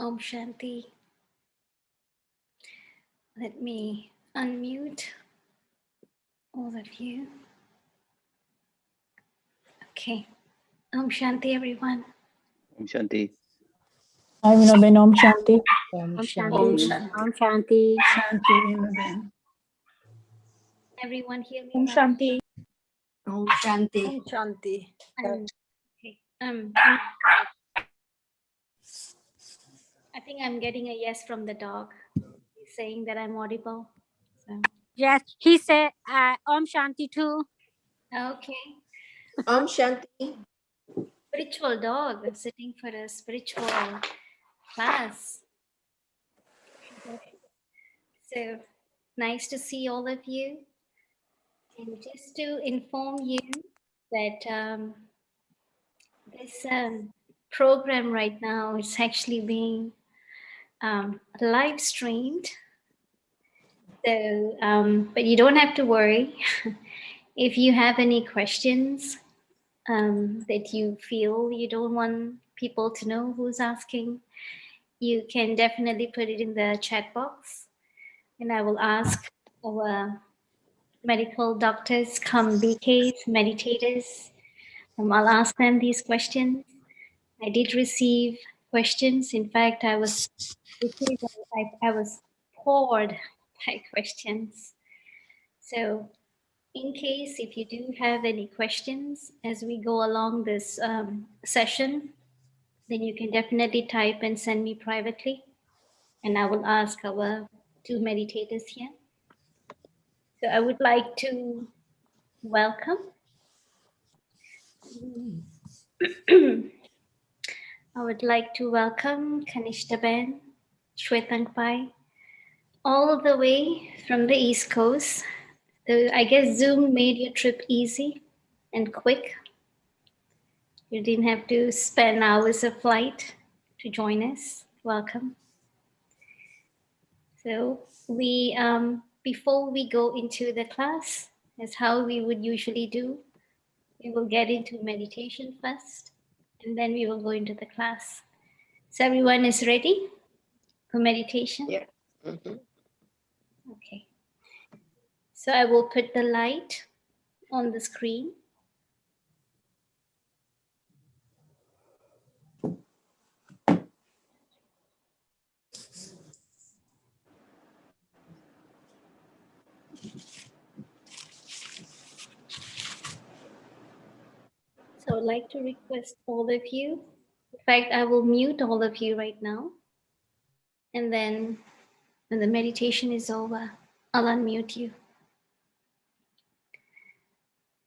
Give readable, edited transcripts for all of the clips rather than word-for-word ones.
Om Shanti. Let me unmute all of you. Okay. Om Shanti, everyone. Om Shanti. Hi, Vinoben. Om Shanti. Om Om Shanti. Shanti. Om Shanti. Shanti, Vinoben. Everyone hear me Om now? Shanti. Om Shanti. Om Shanti. Okay. I think I'm getting a yes from the dog. He's saying that I'm audible. So Yes, he said Om Shanti too. okay. Om Shanti. Spiritual dog sitting for a spiritual class. So nice to see all of you. And just to inform you that this program right now is actually being live streamed. So, but you don't have to worry. If you have any questions that you feel you don't want people to know who's asking, you can definitely put it in the chat box, and I will ask our medical doctors, come BKs, meditators. I'll ask them these questions. I did receive questions. In fact, I was poured by questions. So in case if you do have any questions as we go along this session, then you can definitely type and send me privately, and I will ask our two meditators here. So I would like to welcome Kanishtaben Shwetangpai, all the way from the East Coast. So I guess Zoom made your trip easy and quick. You didn't have to spend hours of flight to join us. Welcome. So we, before we go into the class, as how we would usually do, we will get into meditation first, and then we will go into the class. So everyone is ready for meditation? Yeah. Mm-hmm. Okay. So I will put the light on the screen. So I'd like to request all of you. In fact, I will mute all of you right now. And then when the meditation is over, I'll unmute you.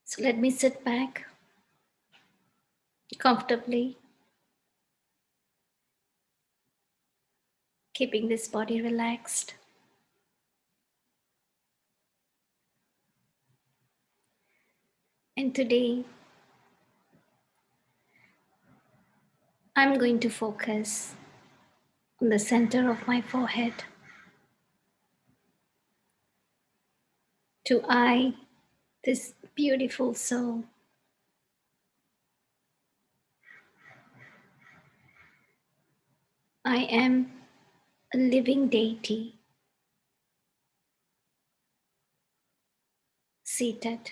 So let me sit back comfortably, keeping this body relaxed. And today, I'm going to focus on the center of my forehead. To I, this beautiful soul. I am a living deity seated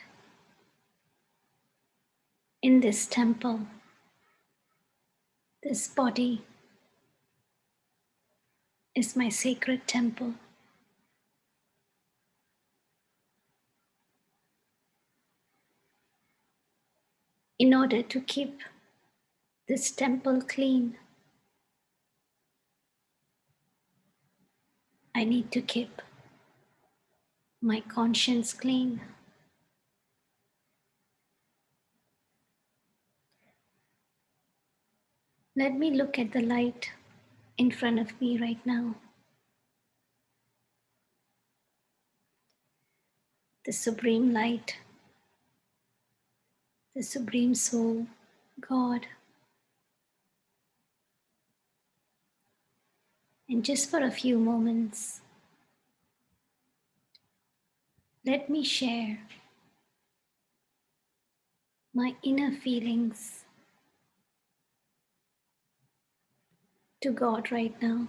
in this temple. This body is my sacred temple. In order to keep this temple clean, I need to keep my conscience clean. Let me look at the light in front of me right now. The Supreme Light, the Supreme Soul, God. And just for a few moments, let me share my inner feelings to God right now.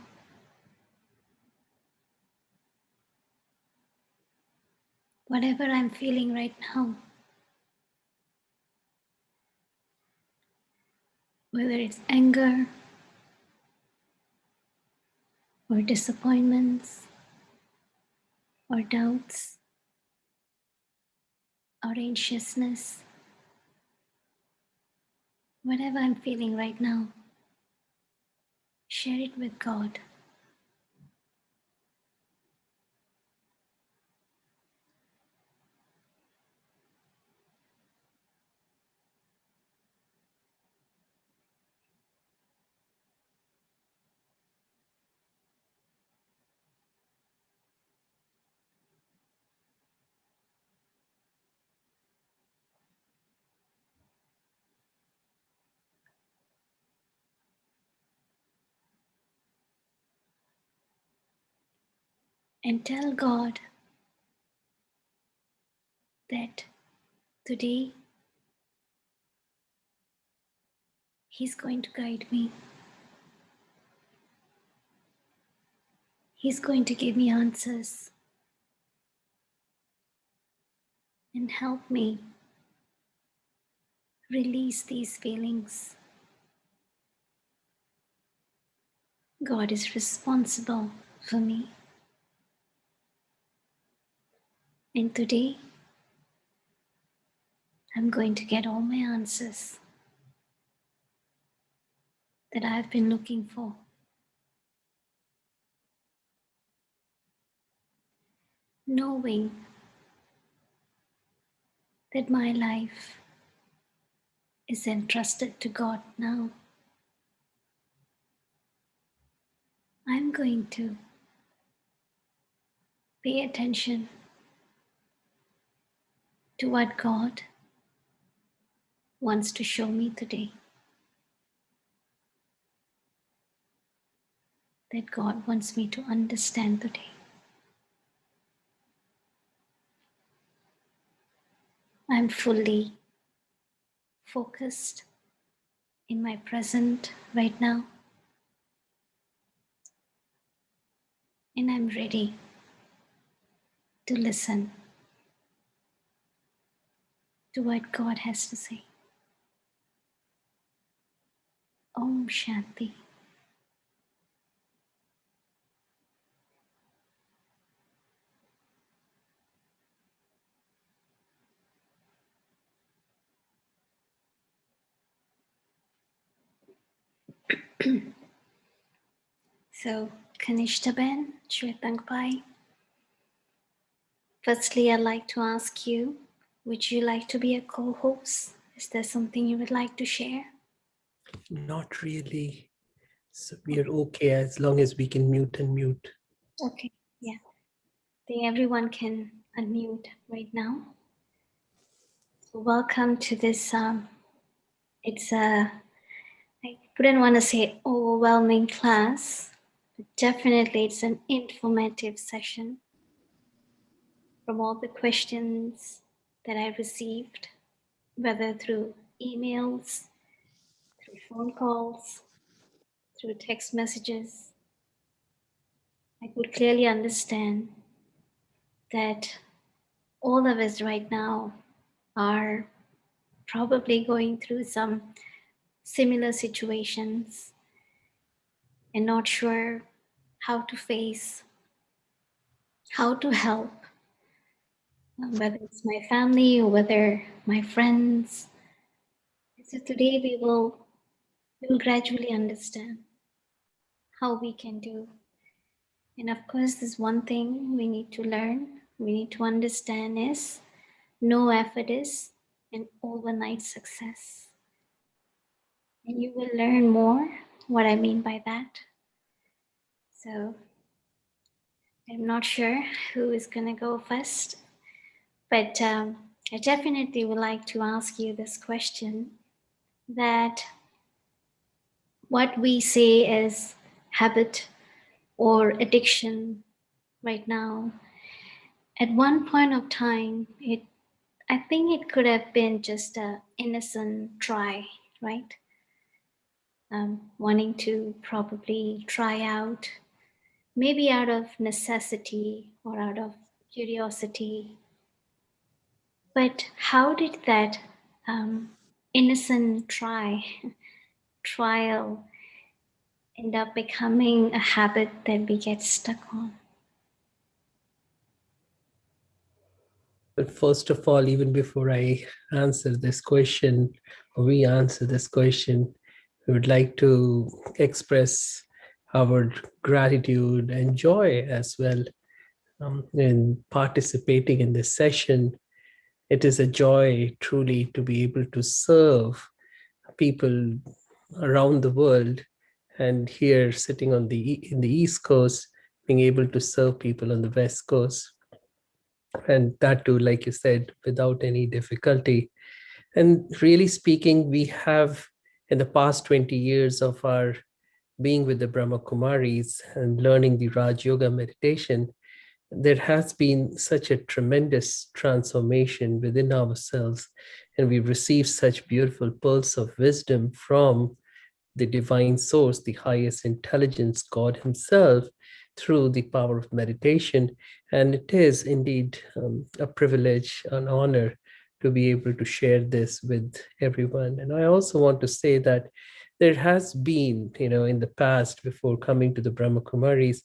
Whatever I'm feeling right now, whether it's anger or disappointments or doubts or anxiousness, whatever I'm feeling right now, share it with God. And tell God that today He's going to guide me. He's going to give me answers and help me release these feelings. God is responsible for me. And today, I'm going to get all my answers that I've been looking for. Knowing that my life is entrusted to God now, I'm going to pay attention to what God wants to show me today. That God wants me to understand today. I'm fully focused in my present right now, and I'm ready to listen to what God has to say. Om Shanti. So, Kanishtaben, Shwetangpai, firstly, I'd like to ask you, would you like to be a co-host? Is there something you would like to share? Not really. So we are okay as long as we can mute and mute. Okay, yeah. I think everyone can unmute right now. So welcome to this, it's a, I wouldn't want to say overwhelming class, but definitely it's an informative session from all the questions that I received, whether through emails, through phone calls, through text messages. I could clearly understand that all of us right now are probably going through some similar situations and not sure how to face, how to help, whether it's my family or whether my friends. So today we will gradually understand how we can do. And of course, there's one thing we need to learn, we need to understand is no effort is an overnight success. And you will learn more what I mean by that. So I'm not sure who is going to go first, but I definitely would like to ask you this question, that what we say is habit or addiction right now, at one point of time, I think it could have been just a innocent try, right? wanting to probably try out, maybe out of necessity or out of curiosity. But how did that innocent trial end up becoming a habit that we get stuck on? But first of all, even before I answer this question, or we answer this question, we would like to express our gratitude and joy as well in participating in this session. It is a joy truly to be able to serve people around the world, and here sitting on in the East Coast, being able to serve people on the West Coast, and that too, like you said, without any difficulty. And really speaking, we have in the past 20 years of our being with the Brahma Kumaris and learning the Raj Yoga meditation, there has been such a tremendous transformation within ourselves, and we've received such beautiful pearls of wisdom from the divine source, the highest intelligence, God Himself, through the power of meditation. And it is indeed a privilege, an honor to be able to share this with everyone. And I also want to say that there has been, in the past, before coming to the Brahma Kumaris,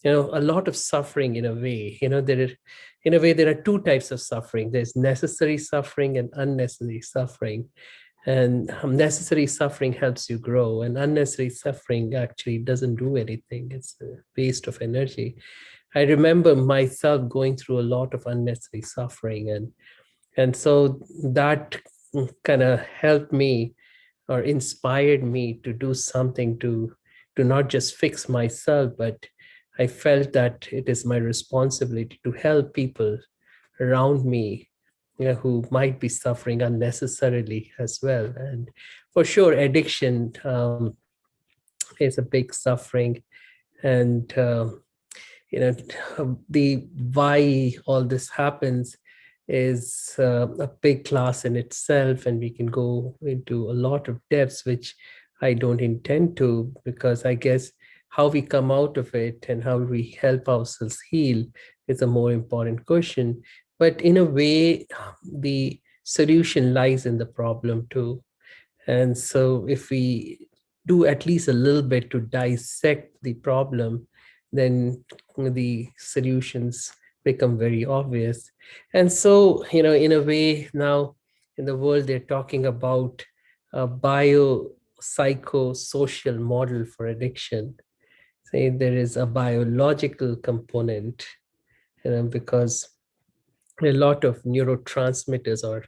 a lot of suffering in a way. There are two types of suffering. There's necessary suffering and unnecessary suffering. And necessary suffering helps you grow, and unnecessary suffering actually doesn't do anything. It's a waste of energy. I remember myself going through a lot of unnecessary suffering, and so that kind of helped me or inspired me to do something to not just fix myself, but I felt that it is my responsibility to help people around me, who might be suffering unnecessarily as well. And for sure, addiction is a big suffering. And you know the why all this happens is a big class in itself, and we can go into a lot of depths, which I don't intend to, because I guess how we come out of it and how we help ourselves heal is a more important question. But in a way, the solution lies in the problem too. And so if we do at least a little bit to dissect the problem, then the solutions become very obvious. And so, in a way, now in the world, they're talking about a biopsychosocial model for addiction. Say there is a biological component, because a lot of neurotransmitters are,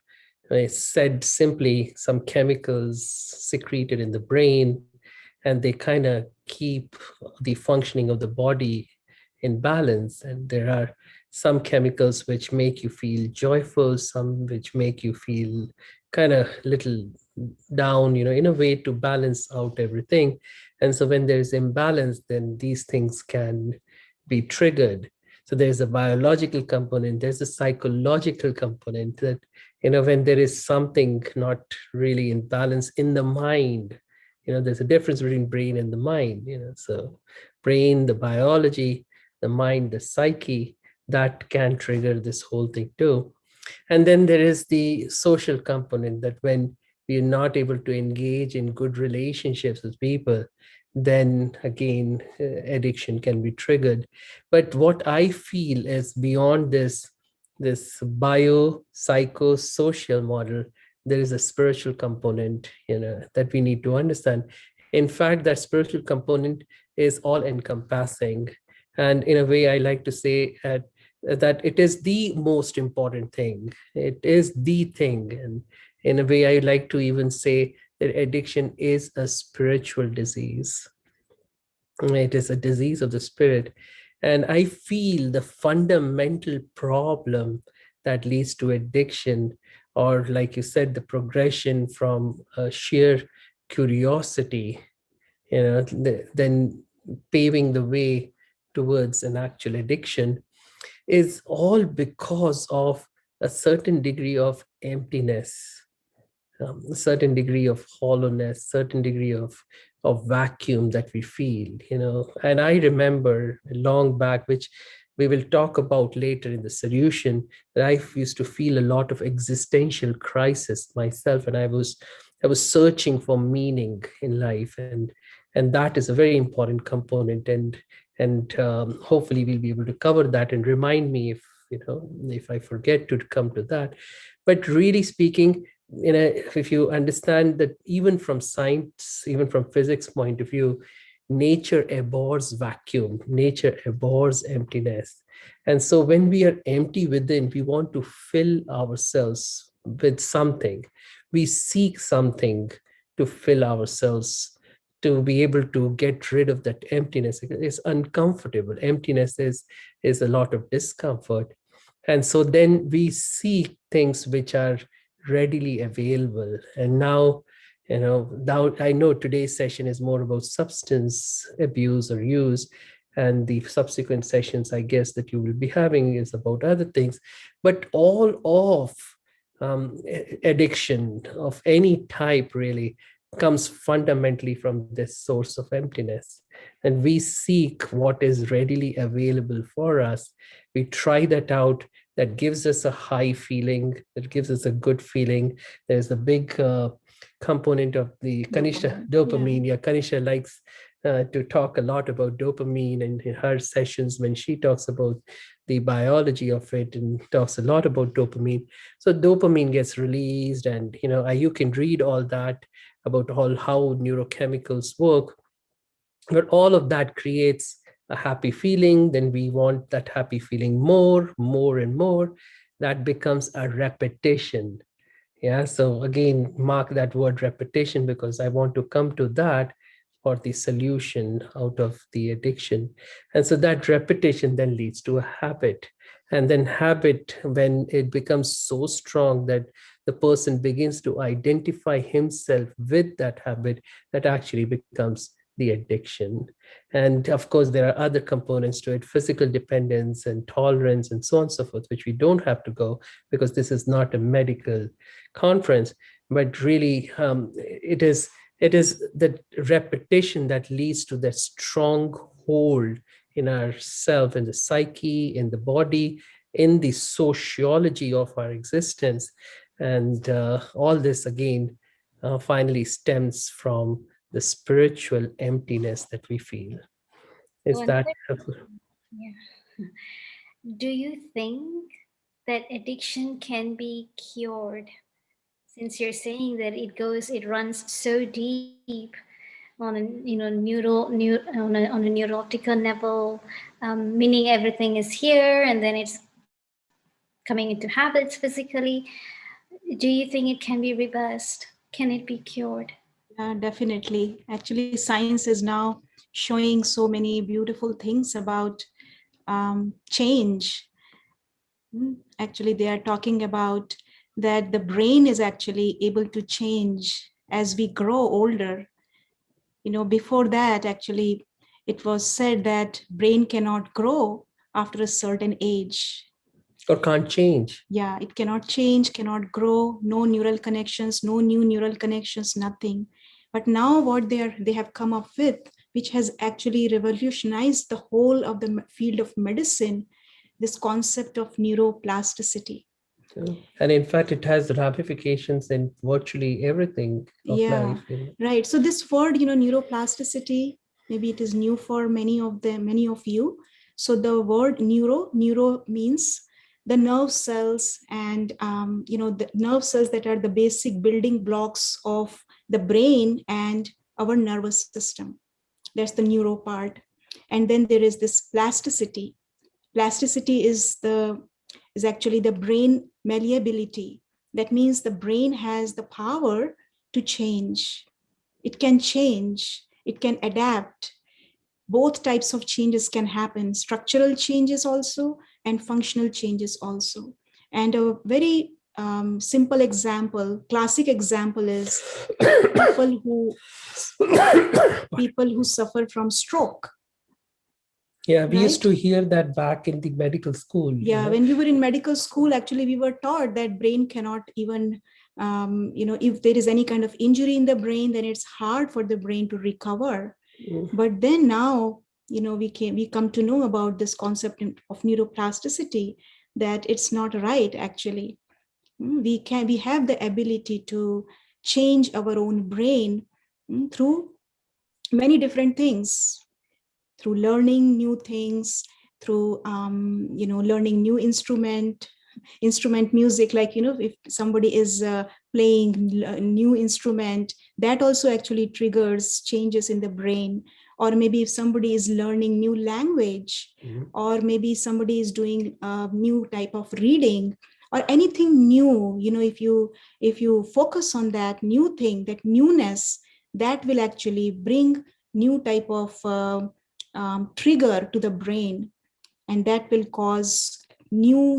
said simply, some chemicals secreted in the brain, and they kind of keep the functioning of the body in balance. And there are some chemicals which make you feel joyful, some which make you feel kind of little down, in a way to balance out everything. And so when there's imbalance, then these things can be triggered. So there's a biological component, there's a psychological component that, when there is something not really in balance in the mind, there's a difference between brain and the mind, so brain, the biology, the mind, the psyche, that can trigger this whole thing too. And then there is the social component, that when we are not able to engage in good relationships with people, then again, addiction can be triggered. But what I feel is beyond this biopsychosocial model, there is a spiritual component, that we need to understand. In fact, that spiritual component is all encompassing. And in a way, I like to say that it is the most important thing. It is the thing. And in a way, I like to even say that addiction is a spiritual disease. It is a disease of the spirit. And I feel the fundamental problem that leads to addiction, or like you said, the progression from sheer curiosity, then paving the way towards an actual addiction, is all because of a certain degree of emptiness, a certain degree of hollowness, certain degree of of vacuum that we feel, And I remember long back, which we will talk about later in the solution, that I used to feel a lot of existential crisis myself, and I was searching for meaning in life, and that is a very important component, and hopefully we'll be able to cover that and remind me if I forget to come to that. But really speaking, if you understand that even from science, even from physics point of view, nature abhors vacuum, nature abhors emptiness. And so when we are empty within, we want to fill ourselves with something. We seek something to fill ourselves, to be able to get rid of that emptiness. It's uncomfortable. Emptiness is a lot of discomfort. And so then we seek things which are readily available. And now I know today's session is more about substance abuse or use, and the subsequent sessions, I guess, that you will be having is about other things. But all of addiction of any type really comes fundamentally from this source of emptiness. And we seek what is readily available for us. We try that out. That gives us a high feeling, that gives us a good feeling. There's a big component of the dopamine. Yeah, Kanisha likes to talk a lot about dopamine in her sessions when she talks about the biology of it, and talks a lot about dopamine. So dopamine gets released, and you can read all that about how neurochemicals work. But all of that creates a happy feeling. Then we want that happy feeling more and more. That becomes a repetition. Yeah, so again, mark that word repetition, because I want to come to that for the solution out of the addiction. And so that repetition then leads to a habit. And then habit, when it becomes so strong that the person begins to identify himself with that habit, that actually becomes the addiction. And of course, there are other components to it, physical dependence and tolerance and so on and so forth, which we don't have to go, because this is not a medical conference. But really, it is the repetition that leads to that strong hold in ourself, in the psyche, in the body, in the sociology of our existence. And all this again finally stems from the spiritual emptiness that we feel. Is One that question. Yeah. Do you think that addiction can be cured? Since you're saying that it runs so deep on a on a neurological level, meaning everything is here and then it's coming into habits physically. Do you think it can be reversed? Can it be cured? Definitely. Actually, science is now showing so many beautiful things about change. Actually, they are talking about that the brain is actually able to change as we grow older. Before that, actually, it was said that brain cannot grow after a certain age. or can't change? Yeah, it cannot change, cannot grow, no neural connections, no new neural connections, nothing. But now what they have come up with, which has actually revolutionized the whole of the field of medicine, this concept of neuroplasticity. And in fact, it has ramifications in virtually everything of life. Right. So this word, neuroplasticity, maybe it is new for many of you. So the word neuro means the nerve cells, and the nerve cells that are the basic building blocks of the brain and our nervous system. That's the neuro part. And then there is this plasticity. Plasticity is actually the brain malleability. That means the brain has the power to change. It can adapt. Both types of changes can happen, structural changes also and functional changes also. And a very simple example, classic example is people who suffer from stroke. Yeah, we used right? to hear that back in the medical school. Yeah, when we were in medical school, actually, we were taught that brain cannot even, if there is any kind of injury in the brain, then it's hard for the brain to recover. But then now, we come to know about this concept of neuroplasticity, that it's not right, actually. We have the ability to change our own brain through many different things, through learning new things, through learning new instrument music, like if somebody is playing a new instrument, that also actually triggers changes in the brain. Or maybe if somebody is learning new language, or maybe somebody is doing a new type of reading or anything new, if you focus on that new thing, that newness, that will actually bring new type of trigger to the brain, and that will cause new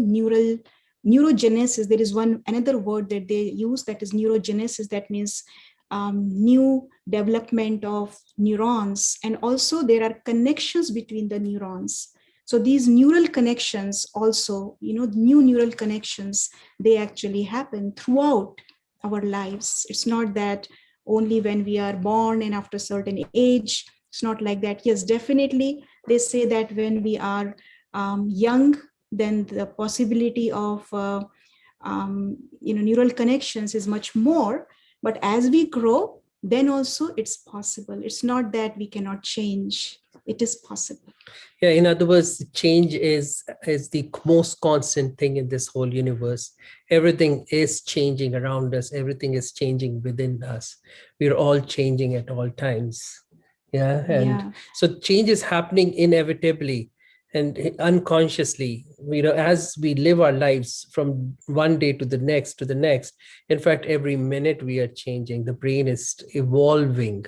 neurogenesis. There is another word that they use, that is neurogenesis. That means new development of neurons, and also there are connections between the neurons. So these neural connections also, new neural connections, they actually happen throughout our lives. It's not that only when we are born and after a certain age. It's not like that. Yes, definitely they say that when we are young, then the possibility of neural connections is much more. But as we grow, then also it's possible. It's not that we cannot change. It is possible. Yeah, in other words, change is the most constant thing in this whole universe. Everything is changing around us. Everything is changing within us. We're all changing at all times. Yeah, and Yeah. so change is happening inevitably and unconsciously. As we live our lives from one day to the next to the next. In fact, every minute we are changing. The brain is evolving.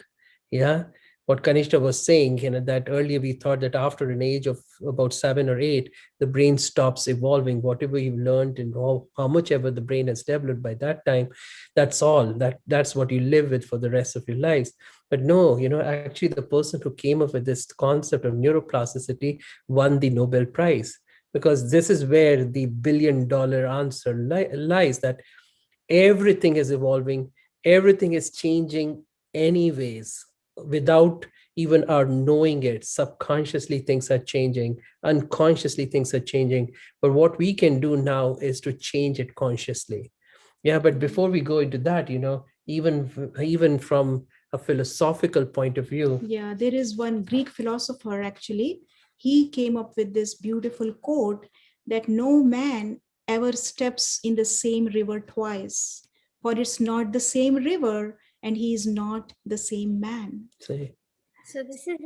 Yeah, what Kanishta was saying, that earlier we thought that after an age of about 7 or 8, the brain stops evolving. Whatever you've learned and how much ever the brain has developed by that time, that's all. That's what you live with for the rest of your lives. But no, actually the person who came up with this concept of neuroplasticity won the Nobel Prize, because this is where the billion-dollar answer lies, that everything is evolving, everything is changing anyways, without even our knowing it. Subconsciously things are changing, unconsciously things are changing, but what we can do now is to change it consciously. Yeah, but before we go into that, even from a philosophical point of view. Yeah, there is one Greek philosopher actually. He came up with this beautiful quote that no man ever steps in the same river twice, for it's not the same river and he is not the same man. Say, So this is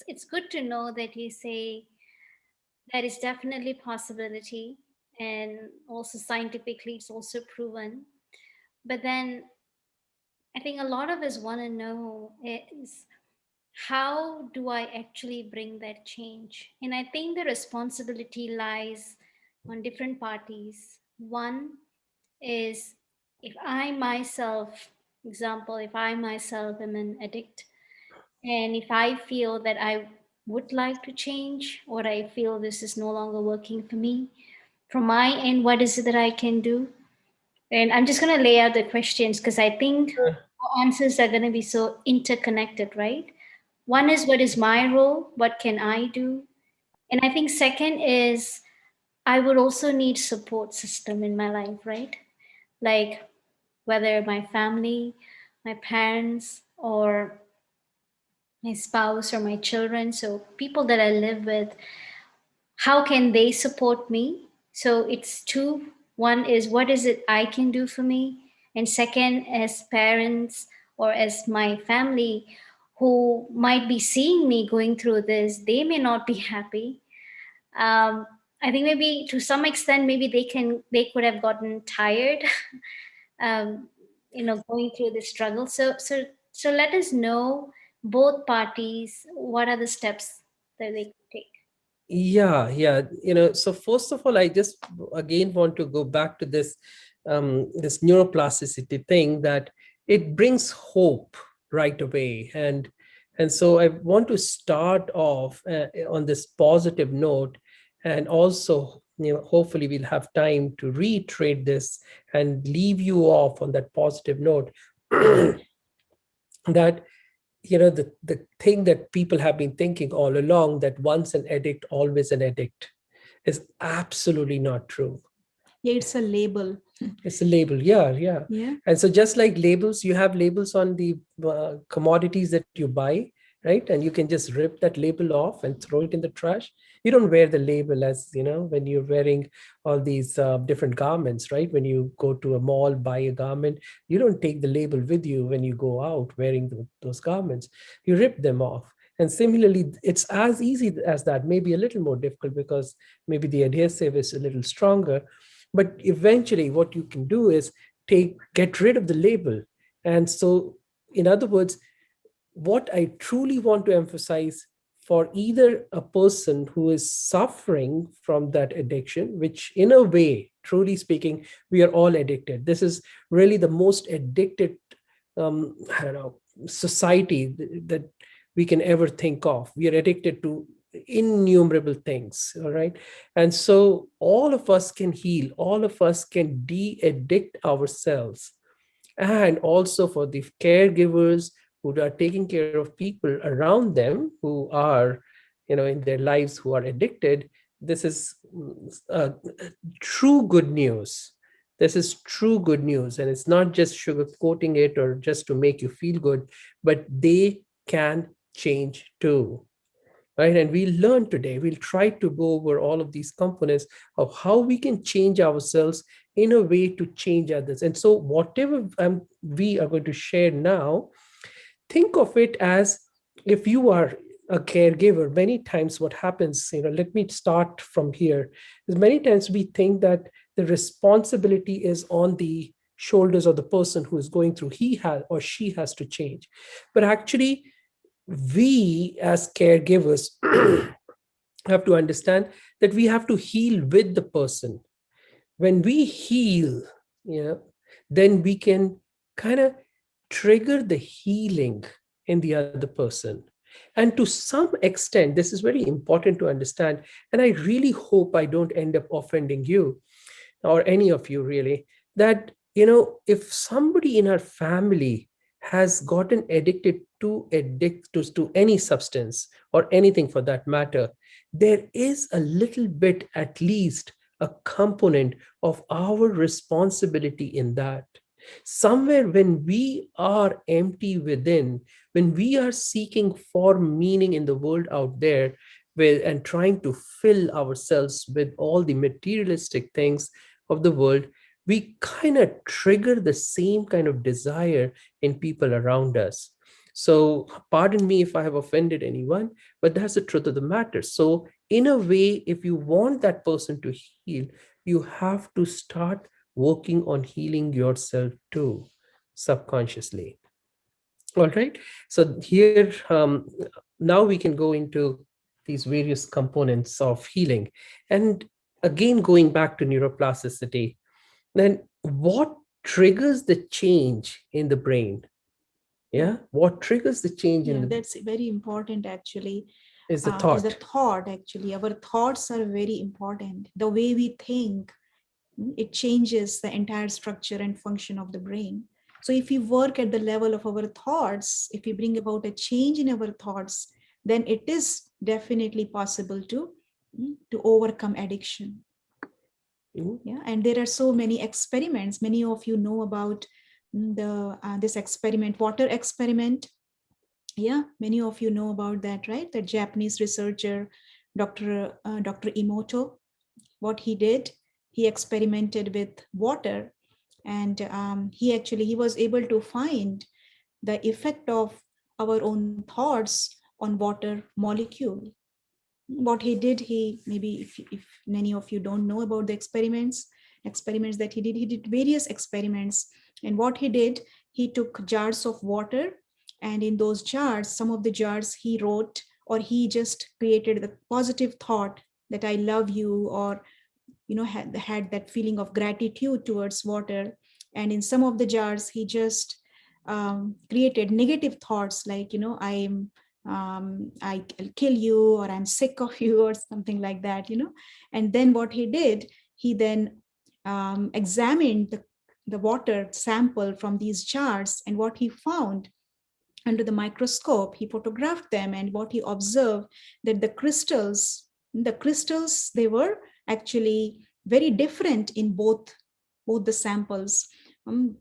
it's good to know that you say there is definitely possibility, and also scientifically it's also proven. But then I think a lot of us want to know is, how do I actually bring that change? And I think the responsibility lies on different parties. One is, if I myself, example, if I myself am an addict, and if I feel that I would like to change, or I feel this is no longer working for me, from my end, what is it that I can do? And I'm just going to lay out the questions because I think our answers are going to be so interconnected, right? One is, what is my role? What can I do? And I think second is, I would also need support system in my life, right? Like whether my family, my parents, or my spouse or my children, so people that I live with, how can they support me? So it's two. One is, what is it I can do for me? And second, as parents or as my family who might be seeing me going through this, they may not be happy. I think maybe to some extent, maybe they could have gotten tired, um, going through this struggle. So let us know, both parties, what are the steps that they could take. yeah. So first of all, I just again want to go back to this neuroplasticity thing, that it brings hope right away. And so I want to start off on this positive note, and also, hopefully we'll have time to reiterate this and leave you off on that positive note. That the thing that people have been thinking all along, that once an addict, always an addict, is absolutely not true. Yeah, it's a label. It's a label. Yeah. Yeah. And so just like labels, you have labels on the commodities that you buy, right? And you can just rip that label off and throw it in the trash. You don't wear the label, as when you're wearing all these different garments, right? When you go to a mall, buy a garment, you don't take the label with you when you go out wearing those garments. You rip them off. And similarly, it's as easy as that, maybe a little more difficult because maybe the adhesive is a little stronger. But eventually what you can do is get rid of the label. And so, in other words, what I truly want to emphasize, for either a person who is suffering from that addiction, which in a way, truly speaking, we are all addicted. This is really the most addicted, I don't know, society that we can ever think of. We are addicted to innumerable things, all right? And so all of us can heal, all of us can de-addict ourselves. And also for the caregivers who are taking care of people around them who are, in their lives, who are addicted, this is true good news. This is true good news. And it's not just sugarcoating it or just to make you feel good, but they can change too. Right? And we'll try to go over all of these components of how we can change ourselves in a way to change others. And so whatever we are going to share now, think of it as, if you are a caregiver, many times what happens, let me start from here, is many times we think that the responsibility is on the shoulders of the person who is going through, he has or she has to change. But actually, we as caregivers have to understand that we have to heal with the person. When we heal, then we can kind of trigger the healing in the other person. And to some extent, this is very important to understand, and I really hope I don't end up offending you or any of you really, that if somebody in our family has gotten addicted to any substance or anything for that matter, there is a little bit, at least a component of our responsibility in that. Somewhere when we are empty within, when we are seeking for meaning in the world out there, and trying to fill ourselves with all the materialistic things of the world, we kind of trigger the same kind of desire in people around us. So pardon me if I have offended anyone, but that's the truth of the matter. So in a way, if you want that person to heal, you have to start working on healing yourself too, subconsciously. All right. So here, now we can go into these various components of healing. And again, going back to neuroplasticity, then what triggers the change in the brain? Yeah. What triggers the change in the That's very important actually. is the Is thought. the thought actually. Our thoughts are very important. The way we think, it changes the entire structure and function of the brain. So if we work at the level of our thoughts, if we bring about a change in our thoughts, then it is definitely possible to overcome addiction. Yeah, and there are so many experiments. Many of you know about this experiment, water experiment. Yeah, many of you know about that, right? The Japanese researcher, Dr. Emoto, what he did, he experimented with water, and he was able to find the effect of our own thoughts on water molecule. What he did, maybe if many of you don't know about the experiments that he did various experiments. And what he did, he took jars of water, and in those jars, some of the jars he wrote, or he just created the positive thought that I love you, or had that feeling of gratitude towards water. And in some of the jars he just created negative thoughts like I'll kill you, or I'm sick of you, or something like that, And then what he did, he then examined the water sample from these jars, and what he found under the microscope, he photographed them, and what he observed, that the crystals, they were actually very different in both the samples. Um,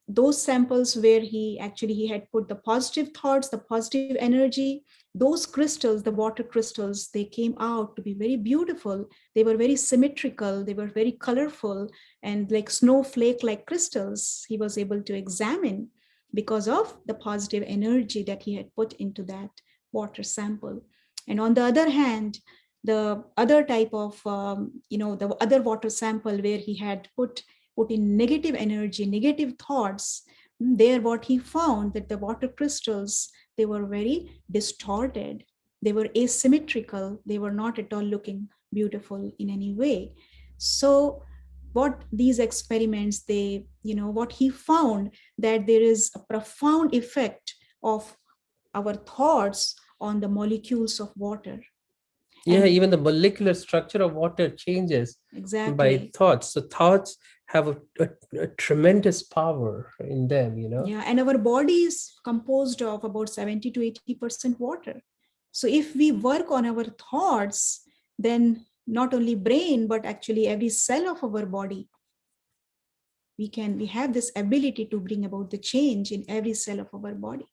those samples where he had put the positive thoughts, the positive energy, those crystals, the water crystals, they came out to be very beautiful. They were very symmetrical, they were very colorful, and like snowflake like crystals he was able to examine because of the positive energy that he had put into that water sample. And on the other hand, the other type of the other water sample where he had put in negative energy, negative thoughts, there what he found, that the water crystals, they were very distorted. They were asymmetrical. They were not at all looking beautiful in any way. So what these experiments, what he found, that there is a profound effect of our thoughts on the molecules of water. Yeah, And even the molecular structure of water changes by exactly. thoughts. So thoughts have a tremendous power in them, Yeah, and our body is composed of about 70 to 80% water. So if we work on our thoughts, then not only brain, but actually every cell of our body, we have this ability to bring about the change in every cell of our body.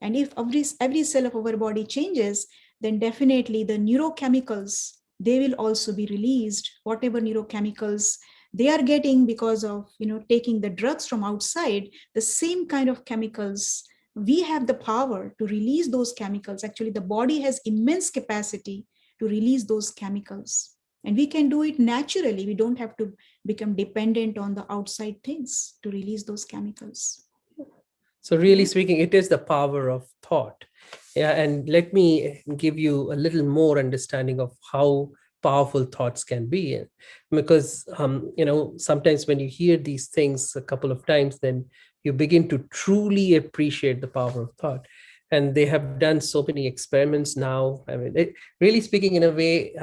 And if every cell of our body changes, then definitely the neurochemicals, they will also be released. Whatever neurochemicals they are getting because of taking the drugs from outside, the same kind of chemicals, we have the power to release those chemicals. Actually, the body has immense capacity to release those chemicals. And we can do it naturally. We don't have to become dependent on the outside things to release those chemicals. So really speaking, it is the power of thought. Yeah, and let me give you a little more understanding of how powerful thoughts can be. Because sometimes when you hear these things a couple of times, then you begin to truly appreciate the power of thought. And they have done so many experiments now. I mean, really speaking, in a way,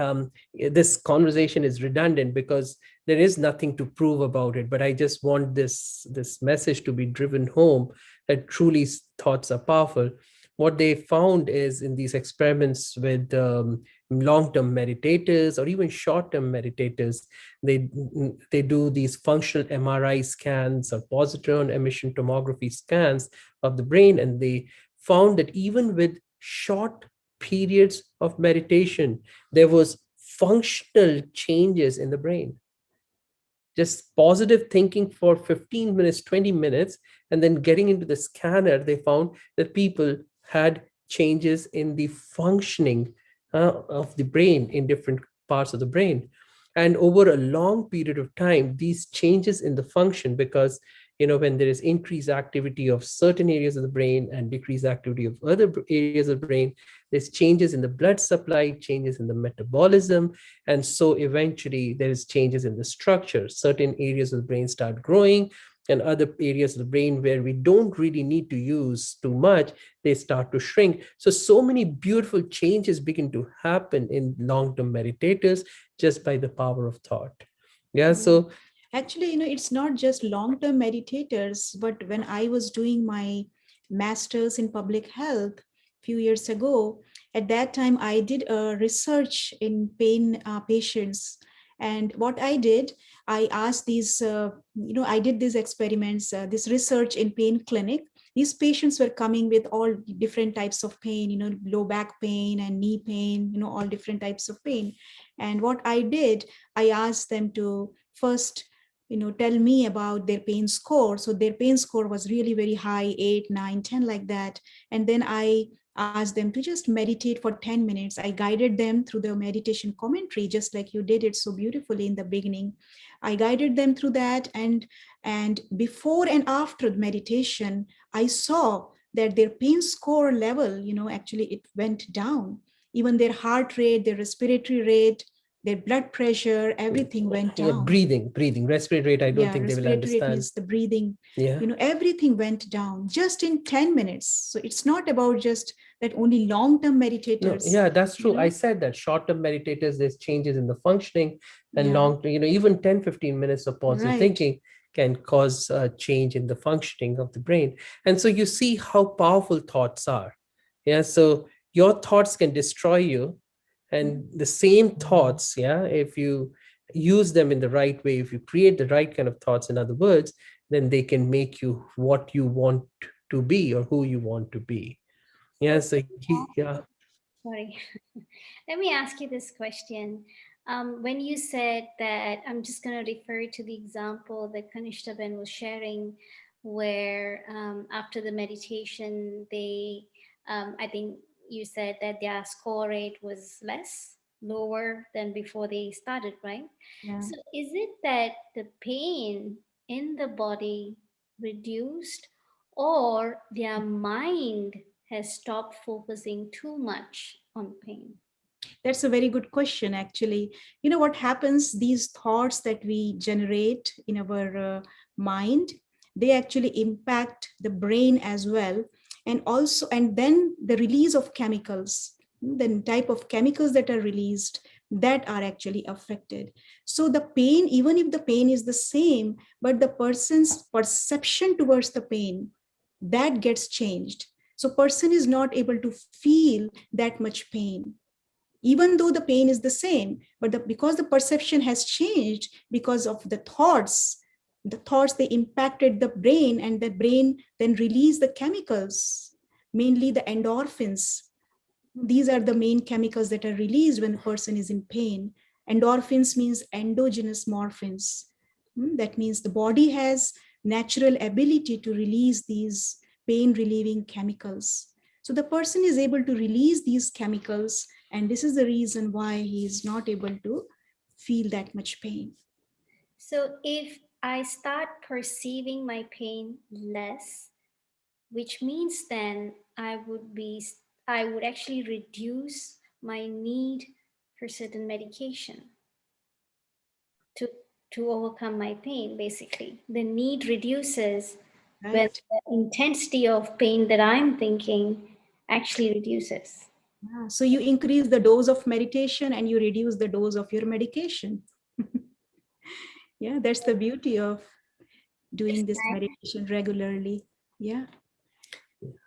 this conversation is redundant because there is nothing to prove about it. But I just want this message to be driven home, that truly thoughts are powerful. What they found is, in these experiments with long-term meditators or even short-term meditators, they do these functional MRI scans or positron emission tomography scans of the brain, and they found that even with short periods of meditation, there was functional changes in the brain. Just positive thinking for 15 minutes, 20 minutes, and then getting into the scanner, they found that people had changes in the functioning of the brain in different parts of the brain. And over a long period of time, these changes in the function, because when there is increased activity of certain areas of the brain and decreased activity of other areas of the brain, there's changes in the blood supply, changes in the metabolism, and so eventually there is changes in the structure. Certain areas of the brain start growing, and other areas of the brain where we don't really need to use too much, they start to shrink. So many beautiful changes begin to happen in long-term meditators just by the power of thought. Yeah. So actually, it's not just long-term meditators, but when I was doing my master's in public health a few years ago, at that time I did a research in pain patients. And what I did, I asked these, I did these experiments, this research in pain clinic. These patients were coming with all different types of pain, low back pain and knee pain, all different types of pain. And what I did, I asked them to first tell me about their pain score. So their pain score was really very high, 8, 9, 10, like that. And then I asked them to just meditate for 10 minutes. I guided them through the meditation commentary, just like you did it so beautifully in the beginning. I guided them through that. And before and after the meditation, I saw that their pain score level, actually it went down. Even their heart rate, their respiratory rate, their blood pressure, everything went Yeah, down. breathing, respiratory rate. I don't think they will Respiratory rate understand. means the breathing. Yeah. Everything went down just in 10 minutes. So it's not about just that only long-term meditators. No, yeah, that's true. I said that short-term meditators, there's changes in the functioning, and long, even 10, 15 minutes of positive thinking can cause a change in the functioning of the brain. And so you see how powerful thoughts are. Yeah. So your thoughts can destroy you, and the same thoughts, yeah, if you use them in the right way, if you create the right kind of thoughts, in other words, then they can make you what you want to be or who you want to be. Yeah. So yeah. Sorry. Let me ask you this question. When you said that, I'm just going to refer to the example that Kanishtaben was sharing, where after the meditation, I think you said that their score rate was lower than before they started, right? Yeah. So is it that the pain in the body reduced, or their mind has stopped focusing too much on pain? That's a very good question, actually. What happens, these thoughts that we generate in our mind, they actually impact the brain as well. And then the release of chemicals, the type of chemicals that are released, that are actually affected. So the pain, even if the pain is the same, but the person's perception towards the pain, that gets changed. So person is not able to feel that much pain, even though the pain is the same, but because the perception has changed, because of the thoughts, they impacted the brain, and the brain then released the chemicals, mainly the endorphins. These are the main chemicals that are released when a person is in pain. Endorphins means endogenous morphins. That means the body has natural ability to release these pain relieving chemicals. So the person is able to release these chemicals, and this is the reason why he is not able to feel that much pain. So if I start perceiving my pain less, which means then I would actually reduce my need for certain medication to to overcome my pain. Basically, the need reduces when Right? the intensity of pain that I'm thinking actually reduces. Yeah. So you increase the dose of meditation and you reduce the dose of your medication. Yeah, that's the beauty of doing this meditation regularly. Yeah.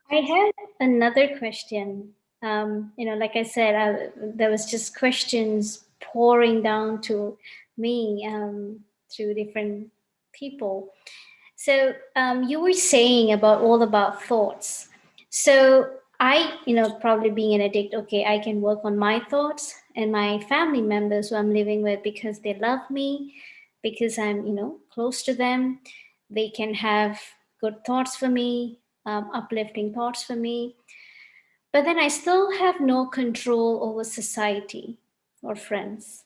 I have another question. Like I said, there was just questions pouring down to me through different people. So you were saying all about thoughts. So probably being an addict, okay, I can work on my thoughts and my family members who I'm living with, because they love me, because I'm, close to them. They can have good thoughts for me, uplifting thoughts for me. But then I still have no control over society or friends,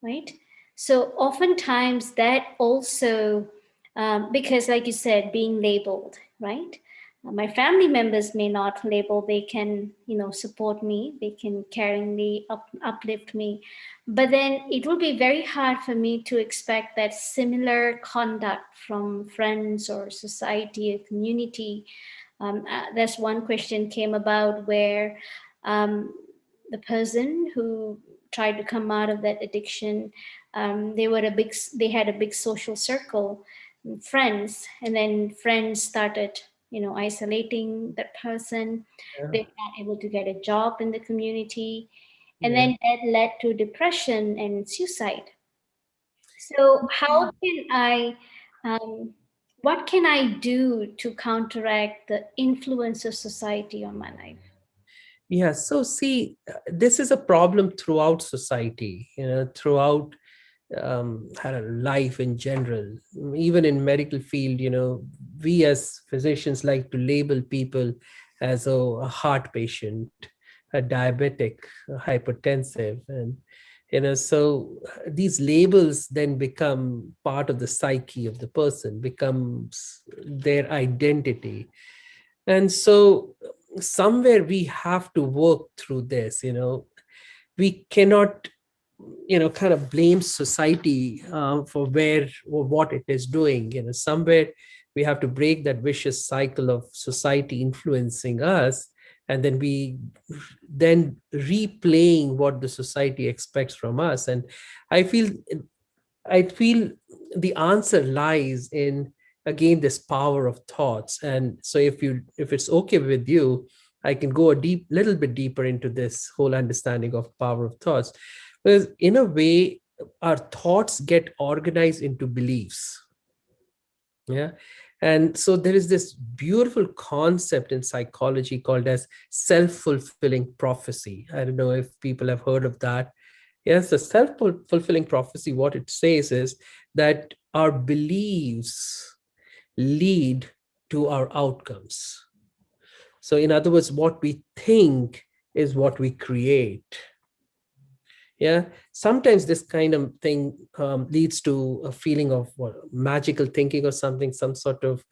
right? So oftentimes that also, because like you said, being labeled, right? My family members may not label, they can, support me, they can caringly uplift me. But then it will be very hard for me to expect that similar conduct from friends or society or community. There's one question came about where um, the person who tried to come out of that addiction, they had a big social circle, friends, and then friends started, isolating that person. Yeah. They were not able to get a job in the community, and Yeah. then that led to depression and suicide. So how can I um, what can I do to counteract the influence of society on my life? Yeah, so see, this is a problem throughout society, throughout I don't know, life in general. Even in medical field, we as physicians like to label people as a heart patient, a diabetic, a hypertensive, and so these labels then become part of the psyche of the person, becomes their identity. And so somewhere we have to work through this. We cannot kind of blames society for where or what it is doing. Somewhere we have to break that vicious cycle of society influencing us, and then replaying what the society expects from us. And I feel I feel the answer lies in, again, this power of thoughts. And so if it's okay with you, I can go a little bit deeper into this whole understanding of power of thoughts. Because in a way, our thoughts get organized into beliefs. Yeah. And so there is this beautiful concept in psychology called as self-fulfilling prophecy. I don't know if people have heard of that. Yes, the self-fulfilling prophecy, what it says is that our beliefs lead to our outcomes. So in other words, what we think is what we create. Yeah, sometimes this kind of thing leads to a feeling of what, magical thinking or something, some sort of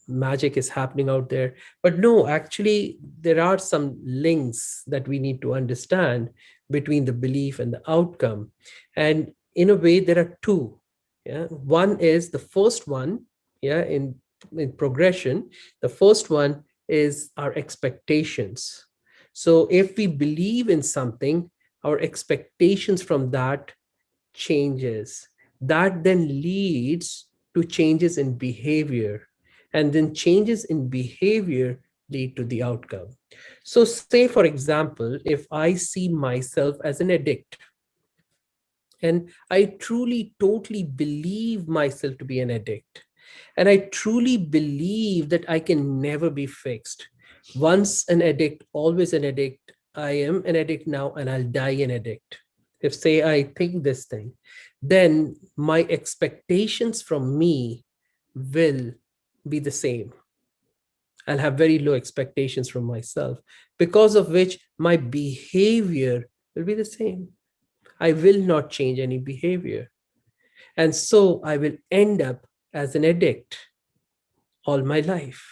magic is happening out there. But no, actually there are some links that we need to understand between the belief and the outcome. And in a way there are two. Yeah, one is the first one. Yeah, in progression, the first one is our expectations. So if we believe in something, our expectations from that changes. That then leads to changes in behavior, and then changes in behavior lead to the outcome. So say, for example, if I see myself as an addict, and I truly totally believe myself to be an addict, and I truly believe that I can never be fixed. Once an addict, always an addict. I am an addict now and I'll die an addict. If, say, I think this thing, then my expectations from me will be the same. I'll have very low expectations from myself, because of which my behavior will be the same. I will not change any behavior. And so I will end up as an addict all my life.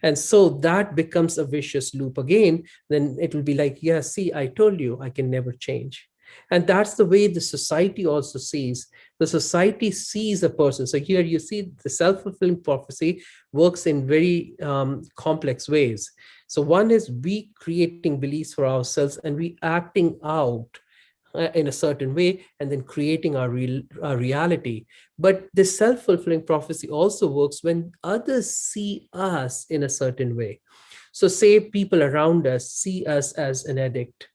And so that becomes a vicious loop again. Then it will be like, yeah, see, I told you I can never change. And that's the way the society also sees. The society sees a person. So here you see the self-fulfilling prophecy works in very complex ways. So one is we creating beliefs for ourselves and we acting out in a certain way, and then creating our reality. But this self-fulfilling prophecy also works when others see us in a certain way. So say people around us see us as an addict.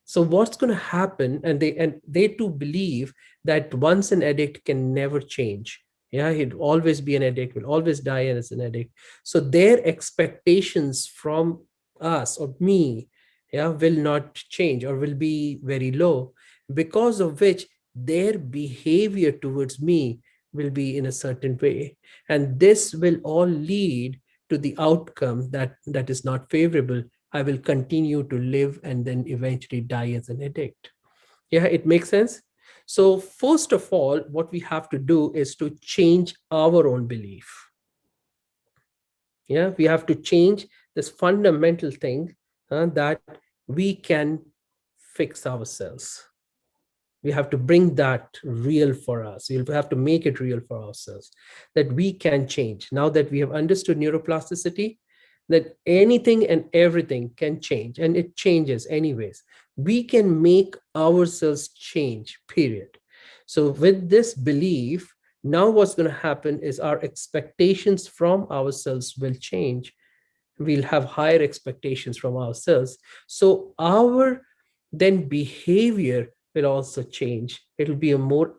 So what's going to happen, and they too believe that once an addict can never change. Yeah, he'd always be an addict, will always die as an addict. So their expectations from us or me, yeah, will not change or will be very low, because of which their behavior towards me will be in a certain way. And this will all lead to the outcome that is not favorable. I will continue to live and then eventually die as an addict. Yeah, it makes sense. So first of all, what we have to do is to change our own belief. Yeah, we have to change this fundamental thing, that we can fix ourselves. We have to bring that real for us. We have to make it real for ourselves, that we can change. Now that we have understood neuroplasticity, that anything and everything can change, and it changes anyways. We can make ourselves change, period. So with this belief, now what's going to happen is our expectations from ourselves will change. We'll have higher expectations from ourselves. So our then behavior will also change. It'll be a more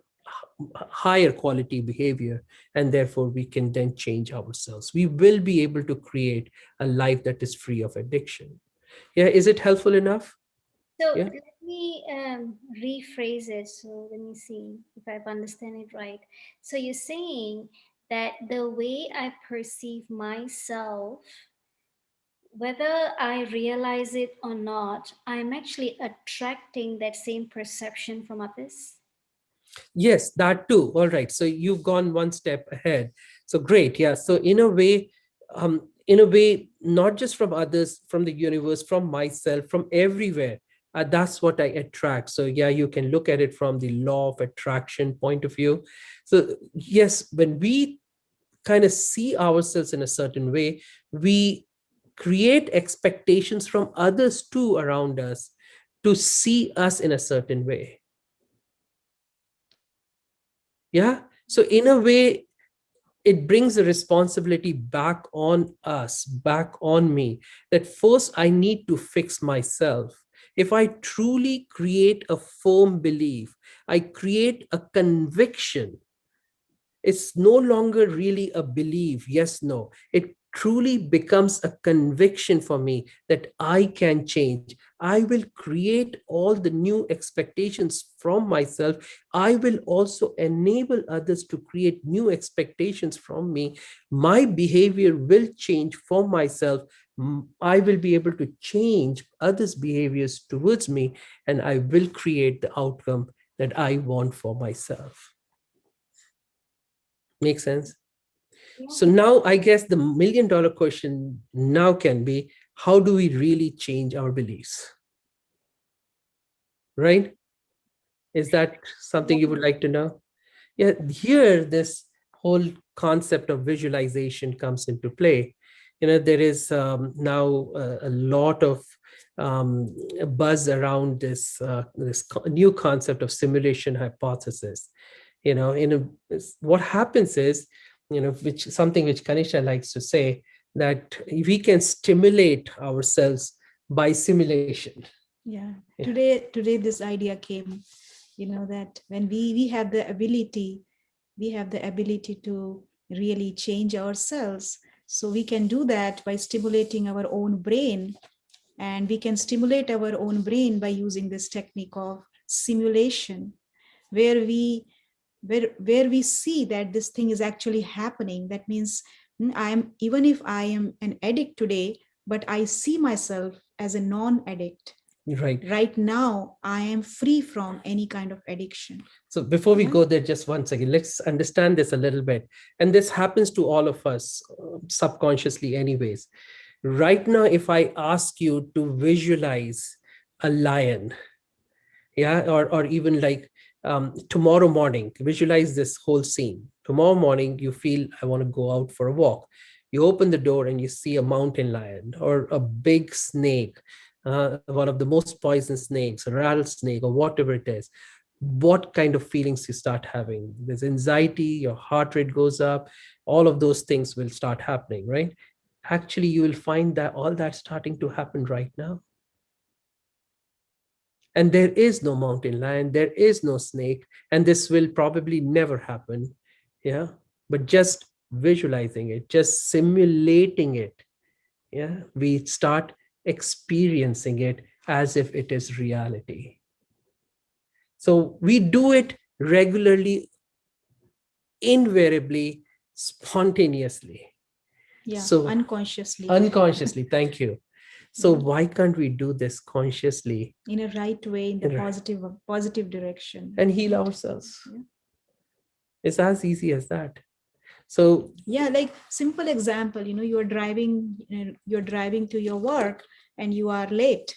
higher quality behavior, and therefore we can then change ourselves. We will be able to create a life that is free of addiction. Yeah, is it helpful enough? So Yeah. let me rephrase it. So let me see if I've understand it right. So you're saying that the way I perceive myself, whether I realize it or not, I'm actually attracting that same perception from others. Yes, that too. All right. So you've gone one step ahead. So great. Yeah. So in a way, not just from others, from the universe, from myself, from everywhere, That's what I attract. So yeah, you can look at it from the law of attraction point of view. So yes, when we kind of see ourselves in a certain way, we create expectations from others too around us to see us in a certain way. Yeah. So in a way, it brings the responsibility back on us, back on me, that first I need to fix myself. If I truly create a firm belief, I create a conviction. It's no longer really a belief, yes, no. It truly becomes a conviction for me that I can change. I will create all the new expectations from myself. I will also enable others to create new expectations from me. My behavior will change for myself. I will be able to change others' behaviors towards me, and I will create the outcome that I want for myself. Make sense? So now I guess the $1 million question now can be, how do we really change our beliefs? Right? Is that something you would like to know? Yeah, here this whole concept of visualization comes into play. There is now a lot of buzz around this new concept of simulation hypothesis. What happens is, which something which Kanisha likes to say, that we can stimulate ourselves by simulation. Yeah. Yeah. Today this idea came, that when we have the ability, to really change ourselves. So we can do that by stimulating our own brain. And we can stimulate our own brain by using this technique of simulation, where we see that this thing is actually happening. That means even if I am an addict today, but I see myself as a non-addict. Right now, I am free from any kind of addiction. So before we Yeah. go there, just one second, let's understand this a little bit. And this happens to all of us subconsciously anyways. Right now, if I ask you to visualize a lion, yeah, or even like tomorrow morning, visualize this whole scene. Tomorrow morning, you feel, I want to go out for a walk. You open the door and you see a mountain lion or a big snake, one of the most poisonous snakes, a rattlesnake, or whatever it is. What kind of feelings you start having? There's anxiety, your heart rate goes up, all of those things will start happening, right? Actually, you will find that all that's starting to happen right now. And there is no mountain lion, there is no snake, and this will probably never happen. Yeah. But just visualizing it, just simulating it, yeah, we start experiencing it as if it is reality. So we do it regularly, invariably, spontaneously. Yeah. So unconsciously. Thank you. So why can't we do this consciously in a right way, in the positive direction, and heal ourselves? Yeah. It's as easy as that. So yeah, like simple example, you're driving to your work and you are late,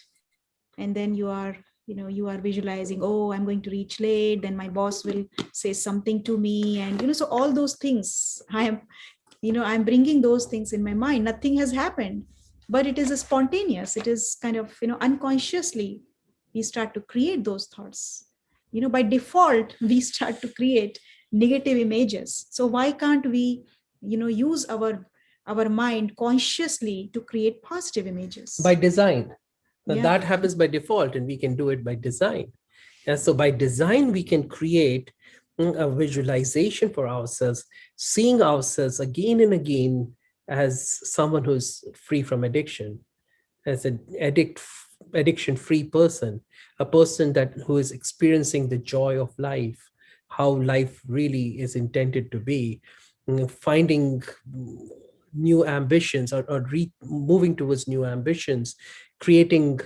and then you are visualizing, oh, I'm going to reach late, then my boss will say something to me, and so all those things I'm bringing those things in my mind. Nothing has happened, but it is a spontaneous, it is kind of unconsciously we start to create those thoughts. By default we start to create negative images. So why can't we use our mind consciously to create positive images by design? Now, Yeah. that happens by default, and we can do it by design. And so by design, we can create a visualization for ourselves, seeing ourselves again and again as someone who's free from addiction, as an addiction-free person, a person that who is experiencing the joy of life, how life really is intended to be, finding new ambitions, or moving towards new ambitions, creating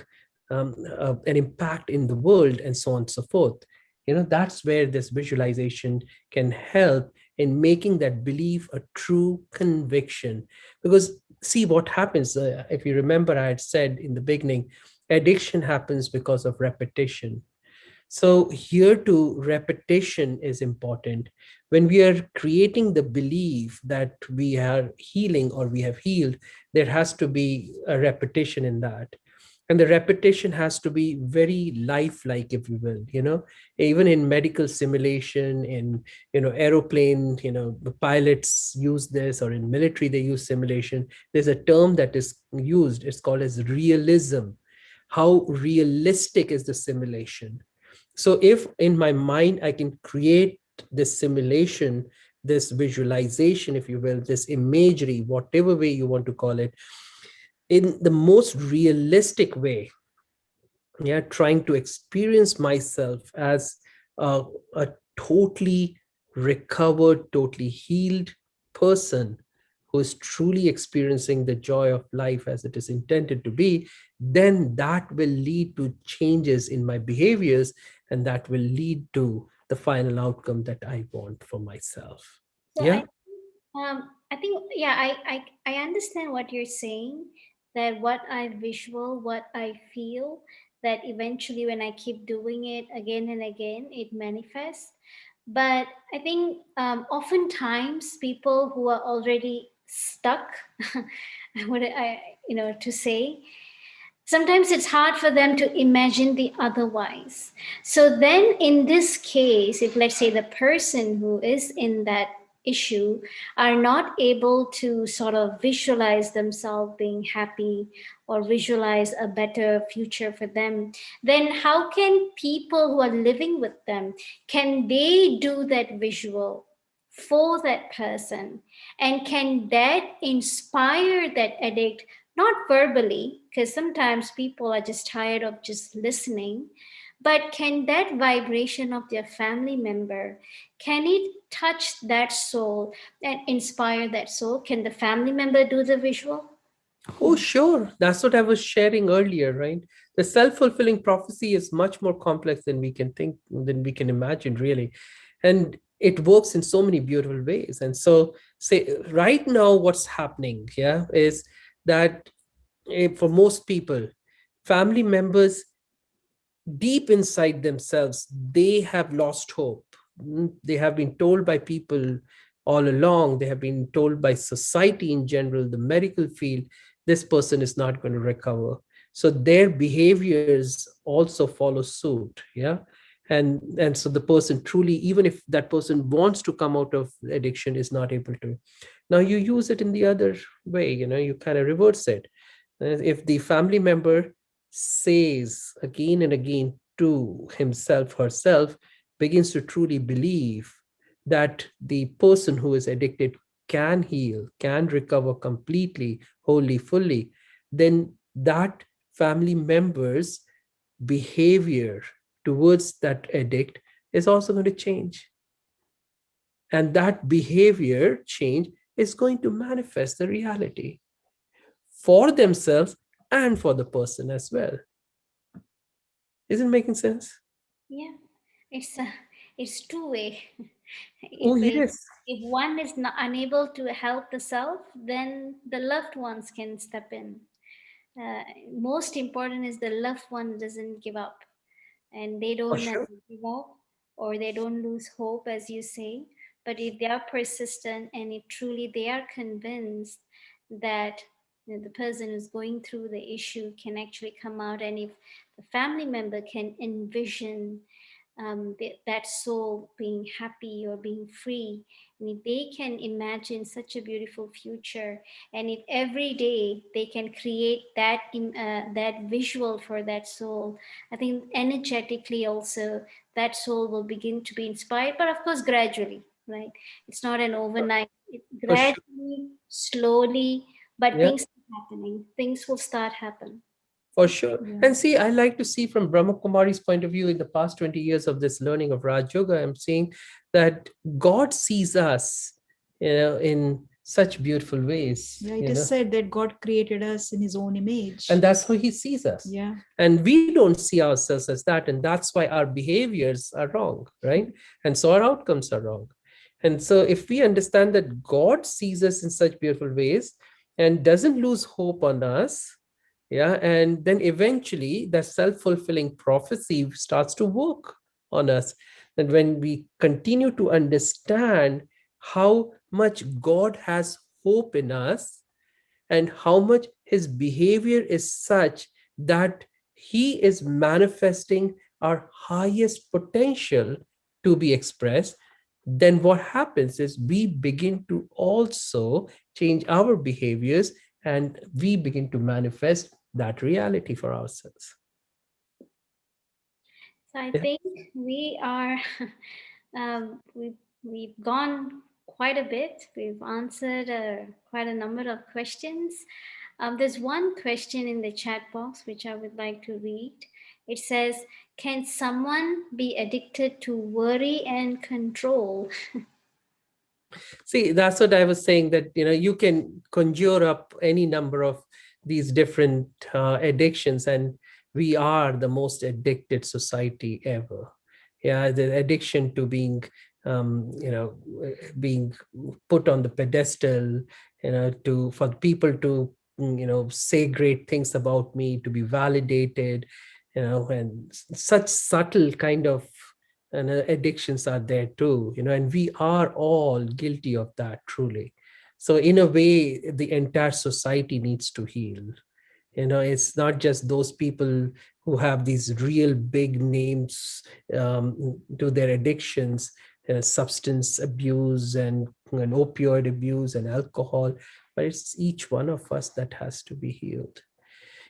an impact in the world, and so on and so forth. That's where this visualization can help in making that belief a true conviction. Because see what happens, if you remember, I had said in the beginning, Addiction happens because of repetition. So here too, repetition is important. When we are creating the belief that we are healing or we have healed, there has to be a repetition in that. And the repetition has to be very lifelike, if you will, even in medical simulation, in, aeroplane, the pilots use this, or in military, they use simulation. There's a term that is used, it's called as realism. How realistic is the simulation? So if in my mind, I can create this simulation, this visualization, if you will, this imagery, whatever way you want to call it, in the most realistic way, yeah, trying to experience myself as a totally recovered, totally healed person who is truly experiencing the joy of life as it is intended to be, then that will lead to changes in my behaviors, and that will lead to the final outcome that I want for myself. So Yeah. I think, yeah, I understand what you're saying, that what I visual, what I feel, that eventually when I keep doing it again and again, it manifests. But I think oftentimes people who are already stuck, what I, to say, sometimes it's hard for them to imagine the otherwise. So then in this case, if let's say the person who is in that issue are not able to sort of visualize themselves being happy or visualize a better future for them, then how can people who are living with them, can they do that visual for that person, and can that inspire that addict, not verbally, because sometimes people are just tired of just listening, but can that vibration of their family member, can it touch that soul and inspire that soul? Can the family member do the visual? Oh, sure. That's what I was sharing earlier, right? The self-fulfilling prophecy is much more complex than we can think, than we can imagine, really. And it works in so many beautiful ways. And so, say, right now, what's happening, yeah, is that for most people, family members deep inside themselves, they have lost hope. They have been told by people all along, they have been told by society in general, the medical field, this person is not going to recover. So their behaviors also follow suit. Yeah. And so the person truly, even if that person wants to come out of addiction, is not able to. Now you use it in the other way, you kind of reverse it. If the family member says again and again to himself, herself, begins to truly believe that the person who is addicted can heal, can recover completely, wholly, fully, then that family member's behavior towards that addict is also going to change. And that behavior change is going to manifest the reality for themselves and for the person as well. Isn't making sense? Yeah, it's it's two-way. Oh, if it, yes. if one is not unable to help the self, then the loved ones can step in. uh, Most important is the loved one doesn't give up, and they For don't sure. give up, or they don't lose hope, as you say. But if they are persistent, and if truly they are convinced that the person who's going through the issue can actually come out, and if the family member can envision that soul being happy or being free, and if they can imagine such a beautiful future, and if every day they can create that visual for that soul, I think energetically also that soul will begin to be inspired, but of course gradually, right? It's not an overnight. It For sure. gradually, slowly, but Yeah. things are happening. Things will start happen. For sure. Yeah. And see, I like to see from Brahma Kumari's point of view, in the past 20 years of this learning of Raj Yoga, I'm seeing that God sees us, in such beautiful ways, Yeah, it is said that God created us in his own image. and that's how he sees us. Yeah. And we don't see ourselves as that. And that's why our behaviors are wrong, right? And so our outcomes are wrong. And so if we understand that God sees us in such beautiful ways and doesn't lose hope on us, Yeah, and then eventually the self-fulfilling prophecy starts to work on us. And when we continue to understand how much God has hope in us, and how much his behavior is such that he is manifesting our highest potential to be expressed, then what happens is we begin to also change our behaviors, and we begin to manifest that reality for ourselves. So I Yeah. think we are, we've gone quite a bit. We've answered quite a number of questions. There's one question in the chat box which I would like to read. It says, "Can someone be addicted to worry and control?" See, that's what I was saying, that you can conjure up any number of these different addictions, and we are the most addicted society ever. Yeah, the addiction to being, being put on the pedestal, to for people to say great things about me, to be validated, and such subtle kind of and addictions are there too, and we are all guilty of that, truly. So in a way, the entire society needs to heal. It's not just those people who have these real big names to their addictions, substance abuse and opioid abuse and alcohol, but it's each one of us that has to be healed.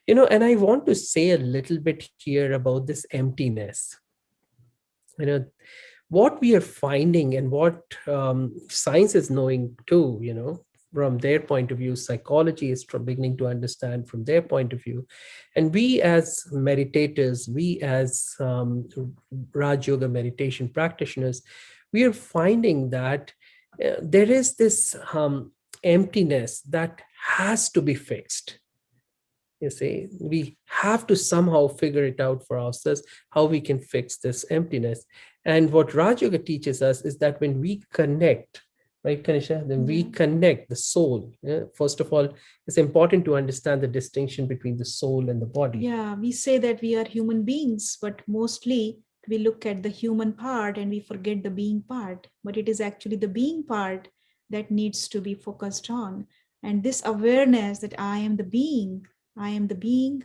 And I want to say a little bit here about this emptiness. you know what we are finding, and what science is knowing too, from their point of view, psychology is beginning to understand from their point of view, and we as meditators, we as Raj Yoga meditation practitioners, we are finding that there is this emptiness that has to be fixed. You see, we have to somehow figure it out for ourselves, how we can fix this emptiness. And what Raj Yoga teaches us is that when we connect, right, Kanisha, then we connect the soul. Yeah? First of all, it's important to understand the distinction between the soul and the body. Yeah, we say that we are human beings, but mostly we look at the human part and we forget the being part. But it is actually the being part that needs to be focused on. And this awareness that I am the being, I am the being,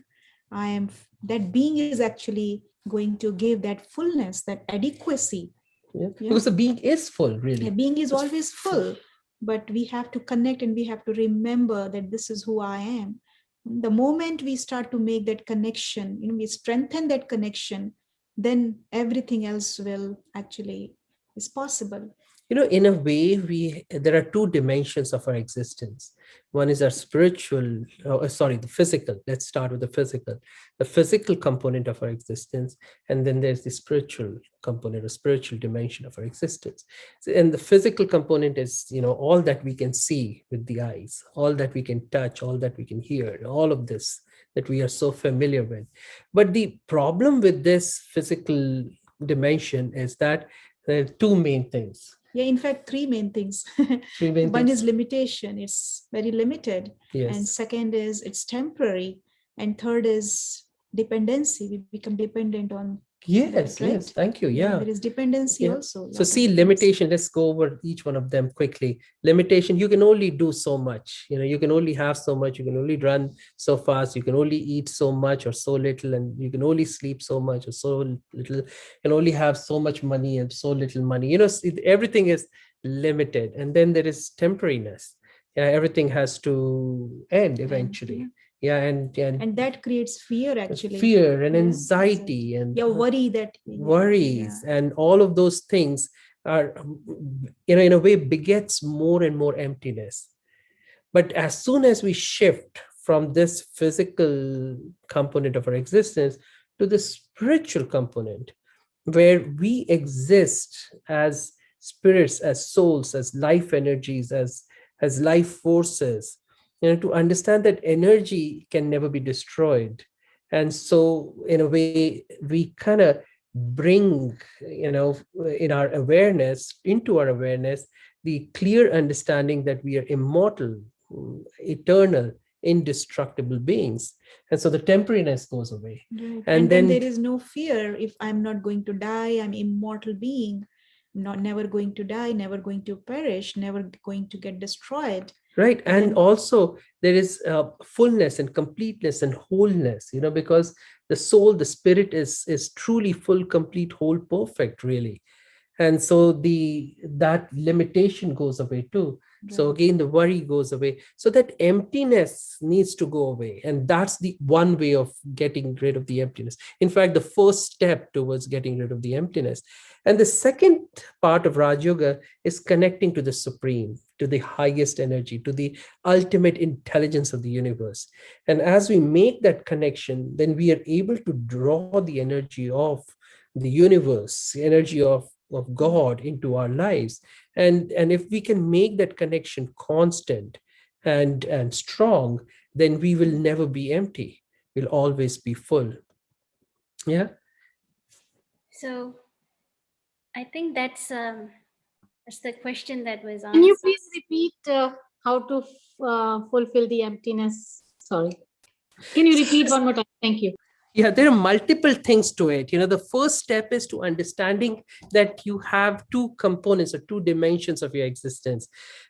that being is actually going to give that fullness, that adequacy. Yeah? Yeah. Because the being is full, really. A being is It's always full, but we have to connect and we have to remember that this is who I am. The moment we start to make that connection, we strengthen that connection, then everything else will actually is possible. In a way, there are two dimensions of our existence. One is our spiritual, sorry, the physical. Let's start with the physical component of our existence, and then there's the spiritual component, or spiritual dimension of our existence. And the physical component is, all that we can see with the eyes, all that we can touch, all that we can hear, all of this that we are so familiar with. But the problem with this physical dimension is that there are two main things. Yeah, in fact, three main things. One is limitation, it's very limited. Yes. And second is it's temporary. And third is dependency. We become dependent on Yes, that, right? yes, thank you. Yeah. There is dependency Yeah. also. So see, limitation, let's go over each one of them quickly. Limitation, you can only do so much. You can only have so much, you can only run so fast, you can only eat so much or so little, and you can only sleep so much or so little. You can only have so much money and so little money. Everything is limited. And then there is temporariness. Yeah, everything has to end eventually. Yeah, and that creates fear, actually. Fear and anxiety and worry, that worries and all of those things are, in a way, begets more and more emptiness. But as soon as we shift from this physical component of our existence to the spiritual component, where we exist as spirits, as souls, as life energies, as life forces, to understand that energy can never be destroyed. And so in a way, we kind of bring, in our awareness, into our awareness, the clear understanding that we are immortal, eternal, indestructible beings. And so the temporariness goes away. Right. And then then there is no fear. If I'm not going to die, I'm immortal being, not never going to die, never going to perish, never going to get destroyed. right. And Then also there is fullness and completeness and wholeness, because the soul, the spirit is truly full, complete, whole, perfect, really. And so that limitation goes away too. So right. again, the worry goes away. So that emptiness needs to go away. And that's the one way of getting rid of the emptiness. In fact, the first step towards getting rid of the emptiness. And the second part of Raj Yoga is connecting to the supreme, to the highest energy, to the ultimate intelligence of the universe. And as we make that connection, then we are able to draw the energy of the universe, the energy of God into our lives. And if we can make that connection constant and strong, then we will never be empty. We'll always be full. Yeah. So I think that's the question that was Can you asked. please repeat how to fulfill the emptiness? Sorry. Can you repeat one more time? Thank you. Yeah, there are multiple things to it. The first step is to understanding that you have two components or two dimensions of your existence.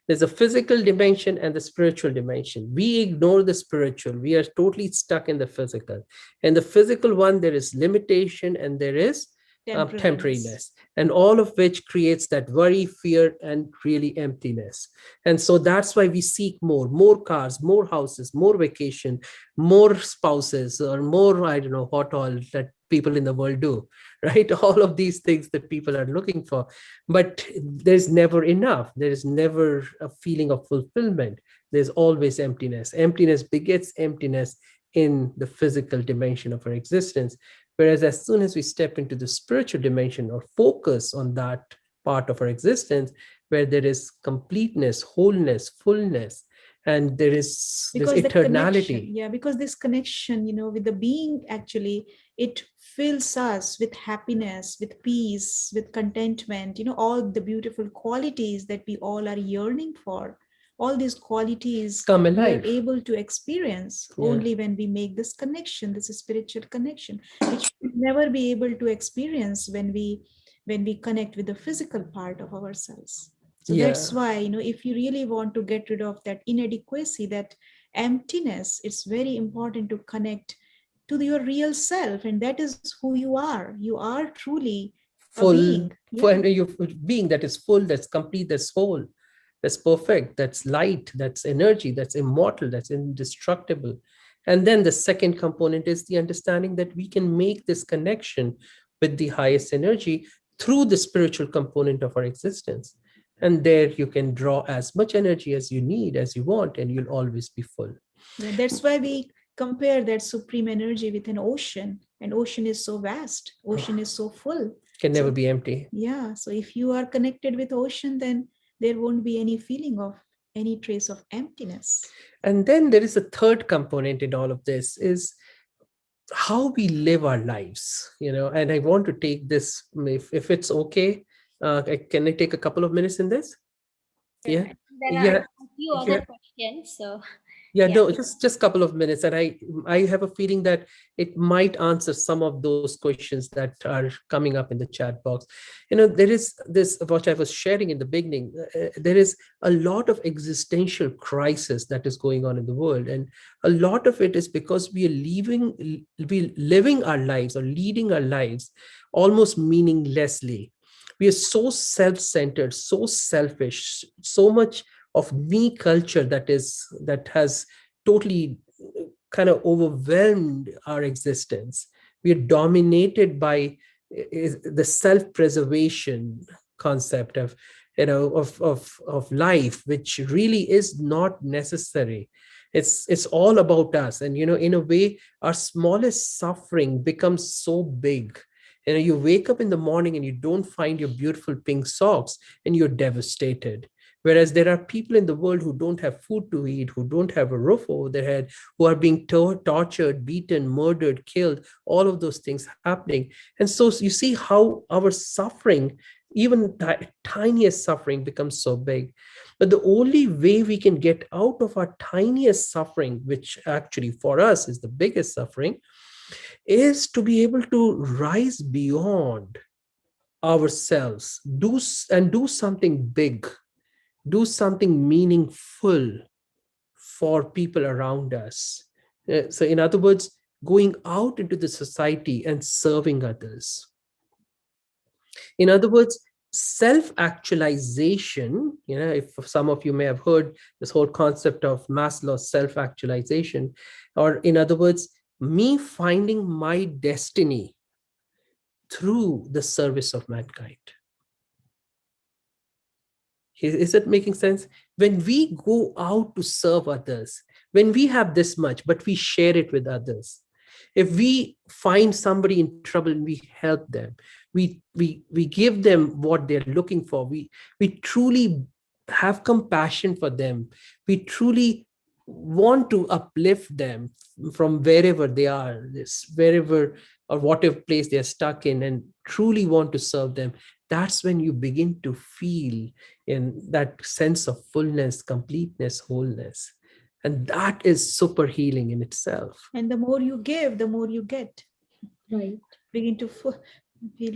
There's a physical dimension and the spiritual dimension. We ignore the spiritual. We are totally stuck in the physical. And the physical one, there is limitation and there is temporariness, and all of which creates that worry, fear, and really emptiness. And so that's why we seek more cars, more houses, more vacation, more spouses, or more, I don't know what all that people in the world do, right? All of these things that people are looking for, but there's never enough. There is never a feeling of fulfillment. There's always emptiness. Emptiness begets emptiness in the physical dimension of our existence. Whereas as soon as we step into the spiritual dimension or focus on that part of our existence, where there is completeness, wholeness, fullness, and there is this because the connection, eternality. because this connection, with the being, actually it fills us with happiness, with peace, with contentment, all the beautiful qualities that we all are yearning for. All these qualities Come we are alive. able to experience Yeah. only when we make this connection, this spiritual connection, which we will never be able to experience when we connect with the physical part of ourselves. So Yeah. that's why, if you really want to get rid of that inadequacy, that emptiness, it's very important to connect to your real self. And that is who you are. You are truly a Full, being. Yeah. and you being that is full, that's complete, that's whole, that's perfect, that's light, that's energy, that's immortal, that's indestructible. And then the second component is the understanding that we can make this connection with the highest energy through the spiritual component of our existence. And there you can draw as much energy as you need, as you want, and you'll always be full. Yeah, that's why we compare that supreme energy with an ocean. And ocean is so vast, ocean is so full. Can never So, be empty. yeah, so if you are connected with ocean, then there won't be any feeling of any trace of emptiness. And then there is a third component in all of this, is how we live our lives, and I want to take this, if it's okay, can I take a couple of minutes in this? Sure. Yeah. There are Yeah. a few Yeah. other questions, so Yeah, yeah. no, just couple of minutes, and I have a feeling that it might answer some of those questions that are coming up in the chat box. There is this, what I was sharing in the beginning. There is a lot of existential crisis that is going on in the world, and a lot of it is because we living our lives, or leading our lives almost meaninglessly. We are so self-centered, so selfish, so much of me culture that has totally kind of overwhelmed our existence. We are dominated by the self-preservation concept of of life, which really is not necessary. It's all about us, and in a way, our smallest suffering becomes so big. You wake up in the morning and you don't find your beautiful pink socks, and you're devastated. Whereas there are people in the world who don't have food to eat, who don't have a roof over their head, who are being tortured, beaten, murdered, killed, all of those things happening. And so you see how our suffering, even tiniest suffering, becomes so big. But the only way we can get out of our tiniest suffering, which actually for us is the biggest suffering, is to be able to rise beyond ourselves, do something big, do something meaningful for people around us. So in other words, going out into the society and serving others. In other words, self-actualization, if some of you may have heard this whole concept of Maslow's self-actualization, or in other words, me finding my destiny through the service of mankind. Is it making sense? When we go out to serve others, when we have this much, but we share it with others, if we find somebody in trouble and we help them, we give them what they're looking for, we truly have compassion for them, we truly want to uplift them from wherever they are, wherever or whatever place they're stuck in, and truly want to serve them, that's when you begin to feel in that sense of fullness, completeness, wholeness. And that is super healing in itself. And the more you give, the more you get. Right. Begin to feel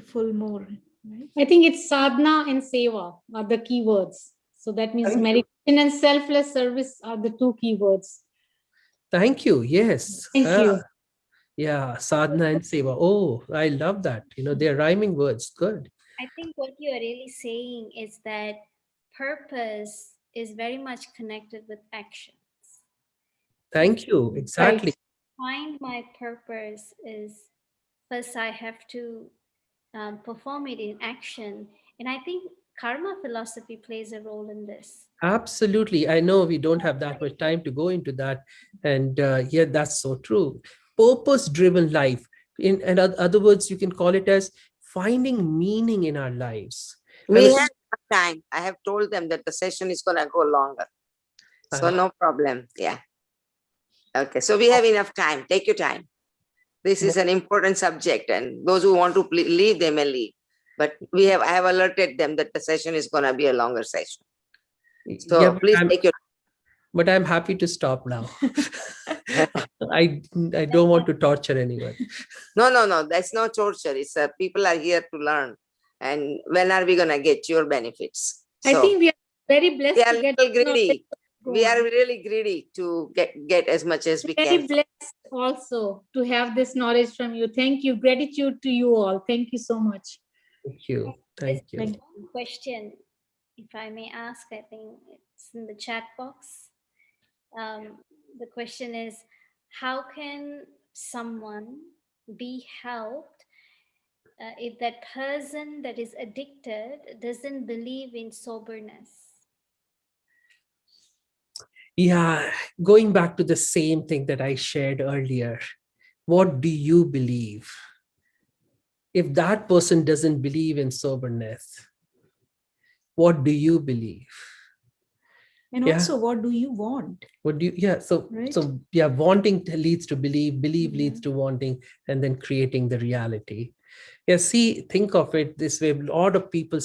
full more. Right? I think it's sadhana and seva are the key words. So that means Thank you. meditation and selfless service are the two key words. Thank you. Yes. Thank you. Yeah, sadhana and seva. Oh, I love that. They're rhyming words. Good. I think what you are really saying is that purpose is very much connected with actions. Thank you. Exactly. Find my purpose is first I have to perform it in action. And I think karma philosophy plays a role in this. Absolutely. I know we don't have that much time to go into that. And yeah, that's so true. Purpose-driven life. In other words, you can call it as finding meaning in our lives. We And have time. I have told them that the session is going to go longer. So no problem. Yeah. Okay. So we have enough time. Take your time. This is an important subject, and those who want to leave, they may leave. But I have alerted them that the session is going to be a longer session. So yeah, please take your but I'm happy to stop now. I don't want to torture anyone. No. That's no torture. It's people are here to learn. And when are we going to get your benefits? I think we are very blessed we are to get little greedy. Go We are on. really greedy to get as much as we Very can. blessed also to have this knowledge from you. Thank you. Gratitude to you all. Thank you so much. Thank you. Thank you. There's one question, if I may ask, I think it's in the chat box. The question is, how can someone be helped if that person that is addicted doesn't believe in soberness? Yeah, going back to the same thing that I shared earlier. What do you believe? If that person doesn't believe in soberness, what do you believe? And also, what do you want? What do you, yeah, so Right. so yeah, wanting leads to believe leads to wanting, and then creating the reality. Yeah, see, think of it this way. A lot of people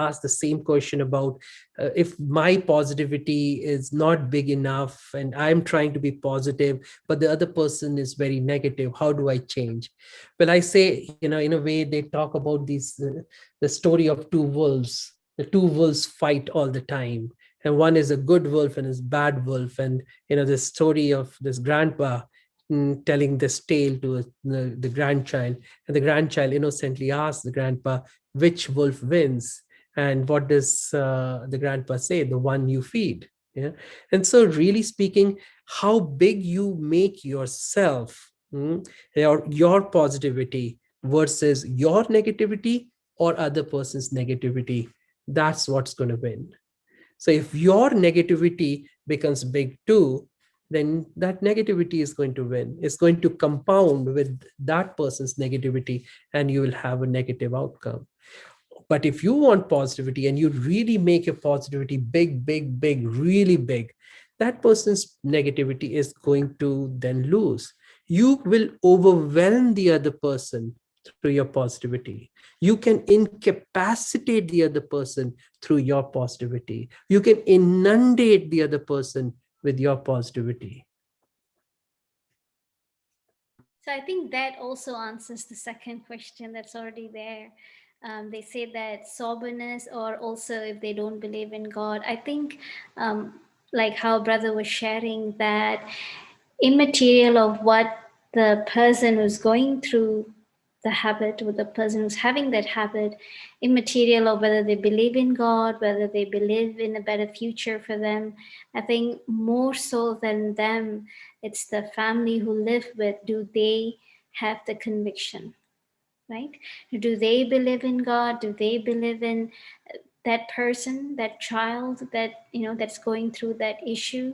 ask the same question about if my positivity is not big enough and I'm trying to be positive, but the other person is very negative, how do I change? Well, I say, in a way, they talk about the story of two wolves. The two wolves fight all the time, and one is a good wolf and is bad wolf. And the story of this grandpa telling this tale to the grandchild, and the grandchild innocently asks the grandpa which wolf wins, and what does the grandpa say? The one you feed. Yeah. And so really speaking, how big you make yourself, your positivity versus your negativity or other person's negativity, that's what's going to win. So if your negativity becomes big too, then that negativity is going to win. It's going to compound with that person's negativity, and you will have a negative outcome. But if you want positivity and you really make your positivity big, big, big, really big, that person's negativity is going to then lose. You will overwhelm the other person through your positivity. You can incapacitate the other person through your positivity. You can inundate the other person with your positivity. So I think that also answers the second question that's already there. They say that soberness, or also if they don't believe in God, I think, like how brother was sharing, that immaterial of what the person who's going through the habit, or the person who's having that habit, immaterial of whether they believe in God, whether they believe in a better future for them. I think more so than them, it's the family who live with. Do they have the conviction, right? Do they believe in God? Do they believe in that person, that child, that that's going through that issue?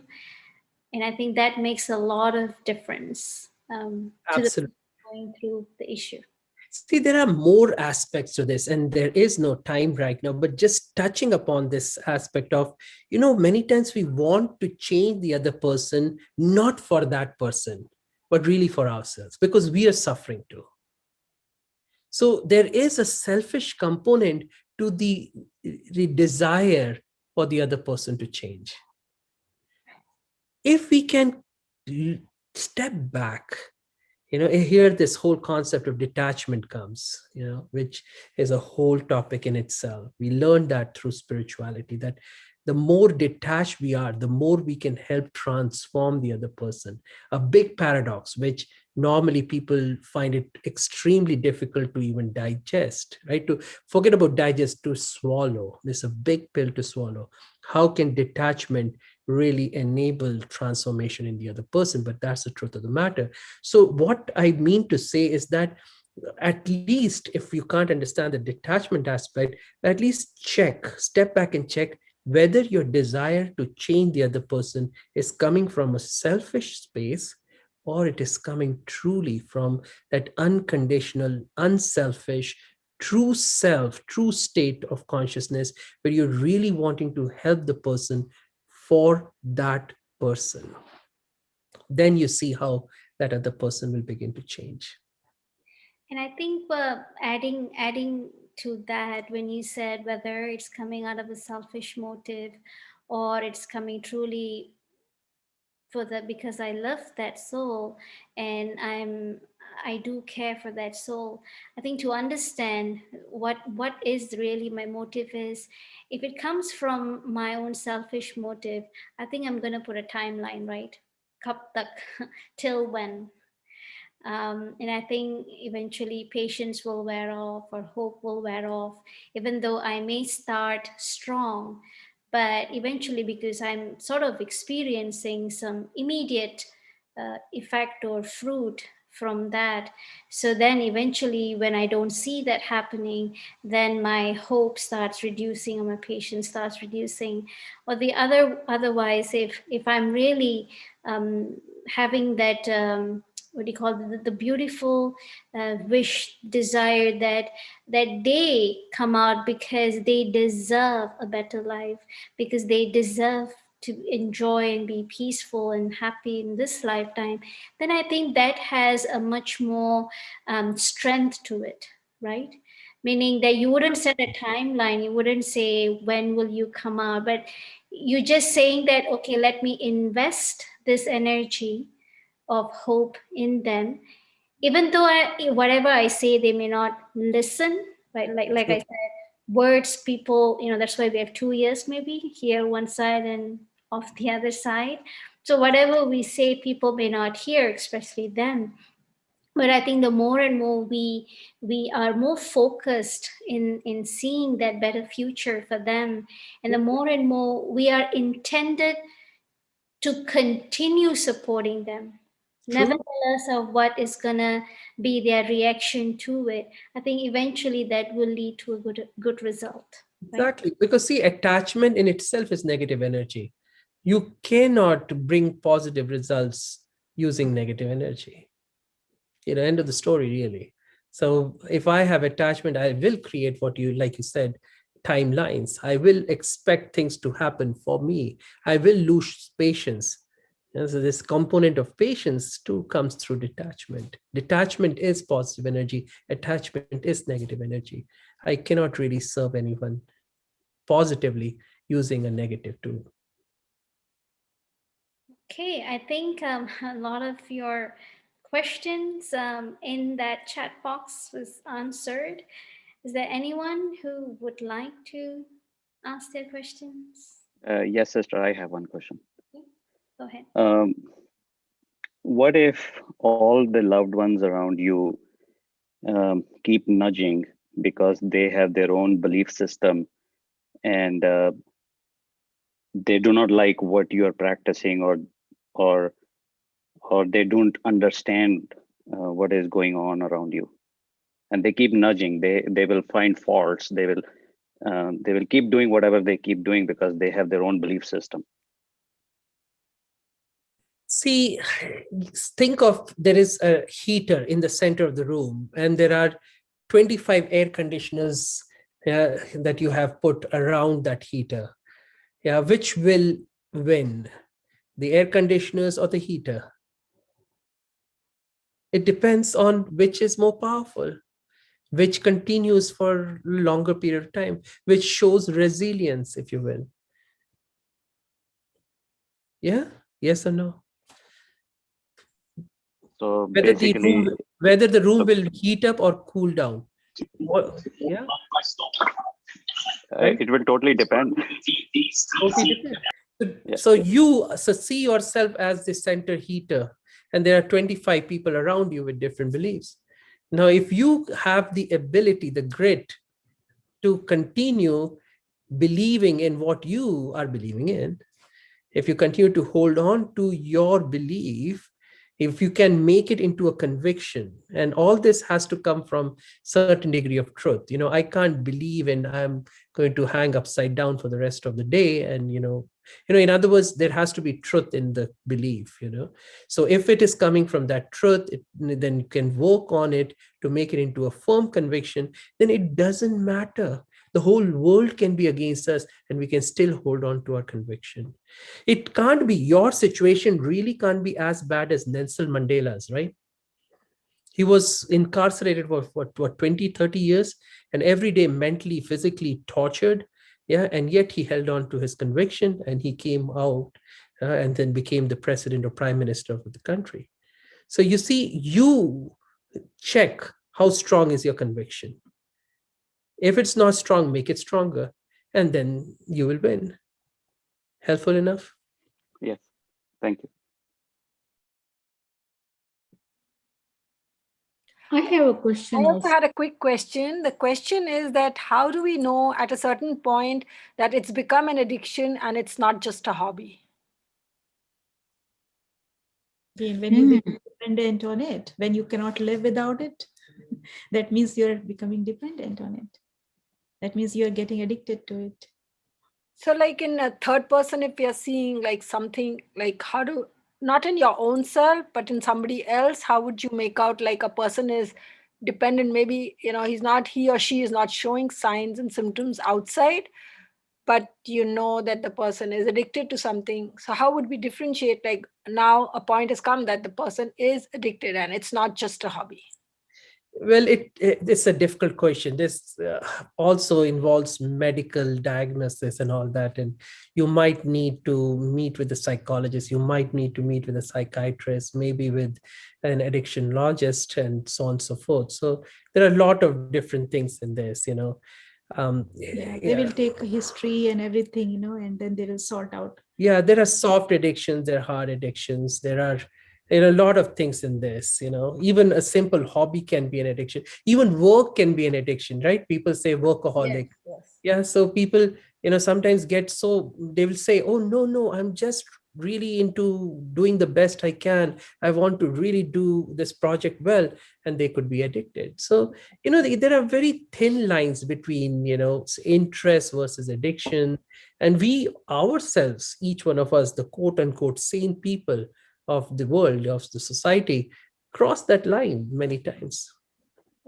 And I think that makes a lot of difference to the Absolutely. person going through the issue. See, there are more aspects to this, and there is no time right now, but just touching upon this aspect of, many times we want to change the other person, not for that person, but really for ourselves, because we are suffering too. So there is a selfish component to the desire for the other person to change. If we can step back, here this whole concept of detachment comes, which is a whole topic in itself. We learned that through spirituality, that the more detached we are, the more we can help transform the other person. A big paradox, which normally people find it extremely difficult to even digest, right? To forget about digest, to swallow. This is a big pill to swallow. How can detachment really enable transformation in the other person? But that's the truth of the matter. So what I mean to say is that, at least if you can't understand the detachment aspect, at least step back and check whether your desire to change the other person is coming from a selfish space, or it is coming truly from that unconditional, unselfish, true self, true state of consciousness, where you're really wanting to help the person for that person. Then you see how that other person will begin to change. And I think adding to that, when you said whether it's coming out of a selfish motive or it's coming truly for the because I love that soul, and I do care for that soul. I think to understand what is really my motive is, if it comes from my own selfish motive, I think I'm gonna put a timeline, right? Kab tak, till when? And I think eventually patience will wear off, or hope will wear off, even though I may start strong. But eventually, because I'm sort of experiencing some immediate effect or fruit from that, so then eventually, when I don't see that happening, then my hope starts reducing, or my patience starts reducing. Or otherwise, if I'm really having that what do you call it, the beautiful wish, desire that they come out because they deserve a better life, because they deserve to enjoy and be peaceful and happy in this lifetime, then I think that has a much more strength to it, right? Meaning that you wouldn't set a timeline, you wouldn't say when will you come out, but you're just saying that, okay, let me invest this energy of hope in them, even though whatever I say they may not listen, right? Like I said, words, people, that's why we have 2 ears, maybe here one side and off the other side. So whatever we say, people may not hear, especially them. But I think the more and more we are more focused in seeing that better future for them, and the more and more we are intended to continue supporting them, True. nevertheless of what is gonna be their reaction to it. I think eventually that will lead to a good result, right? Exactly. Because see, attachment in itself is negative energy. You cannot bring positive results using negative energy. End of the story, really. So if I have attachment, I will create what you, like you said, timelines. I will expect things to happen for me. I will lose patience. And so this component of patience too comes through detachment. Detachment is positive energy. Attachment is negative energy. I cannot really serve anyone positively using a negative tool. Okay, I think a lot of your questions in that chat box was answered. Is there anyone who would like to ask their questions? Yes, sister, I have one question. Go ahead. What if all the loved ones around you keep nudging because they have their own belief system and they do not like what you are practicing, or they don't understand what is going on around you, and they keep nudging? They will find faults. They will keep doing whatever they keep doing because they have their own belief system. See, think of there is a heater in the center of the room, and there are 25 air conditioners that you have put around that heater. Yeah, which will win, the air conditioners or the heater? It depends on which is more powerful, which continues for a longer period of time, which shows resilience, if you will. Yeah, yes or no? So Whether basically, the room will heat up or cool down. Yeah. Right? it will totally depend. Totally depends. Yeah. So see yourself as the center heater, and there are 25 people around you with different beliefs. Now, if you have the ability, the grit to continue believing in what you are believing in, if you continue to hold on to your belief, if you can make it into a conviction, and all this has to come from certain degree of truth. I can't believe in I'm going to hang upside down for the rest of the day, and in other words, there has to be truth in the belief. So if it is coming from that truth, then you can work on it to make it into a firm conviction. Then it doesn't matter, the whole world can be against us, and we can still hold on to our conviction. It can't be, your situation really can't be as bad as Nelson Mandela's, right? He was incarcerated for what 20, 30 years, and every day mentally, physically tortured. Yeah, and yet he held on to his conviction, and he came out and then became the president or prime minister of the country. So you see, you check how strong is your conviction. If it's not strong, make it stronger, and then you will win. Helpful enough? Yes. Thank you. I have a question I also also. had a quick question. The question is that how do we know at a certain point that it's become an addiction and it's not just a hobby? Again, when you become dependent on it, when you cannot live without it, that means you're becoming dependent on it. That means you're getting addicted to it. So like in a third person, if we are seeing like something like not in your own self, but in somebody else, how would you make out like a person is dependent? Maybe, he or she is not showing signs and symptoms outside, but you know that the person is addicted to something. So how would we differentiate, like now a point has come that the person is addicted and it's not just a hobby? Well, it's a difficult question. This also involves medical diagnosis and all that, and you might need to meet with a psychologist, you might need to meet with a psychiatrist, maybe with an addictionologist, and so on and so forth. So there are a lot of different things in this. They will take a history and everything, and then they will sort out. Yeah, there are soft addictions, there are hard addictions, there are a lot of things in this. Even a simple hobby can be an addiction, even work can be an addiction, right? People say workaholic. Yes. Yeah, so people sometimes get so, they will say, oh no, I'm just really into doing the best I can, I want to really do this project well, and they could be addicted. So there are very thin lines between interest versus addiction. And we ourselves, each one of us, the quote unquote sane people of the world, of the society, cross that line many times.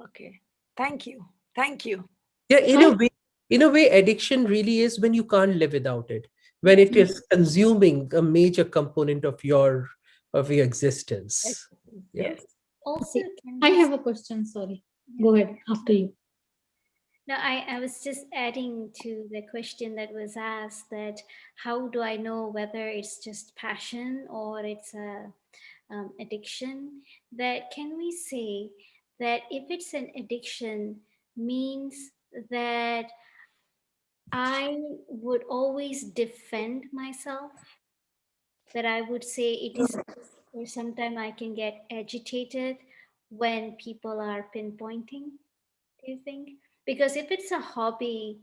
Okay. Thank you. Yeah, in a way, addiction really is when you can't live without it. when it is consuming a major component of your existence. Yeah. Yes. Also, Okay. can I we have a question. Sorry. Go ahead after you. No, I was just adding to the question that was asked, that how do I know whether it's just passion or it's a addiction? That can we say that if it's an addiction, means that I would always defend myself, that I would say it is, or sometimes I can get agitated when people are pinpointing, do you think? Because if it's a hobby,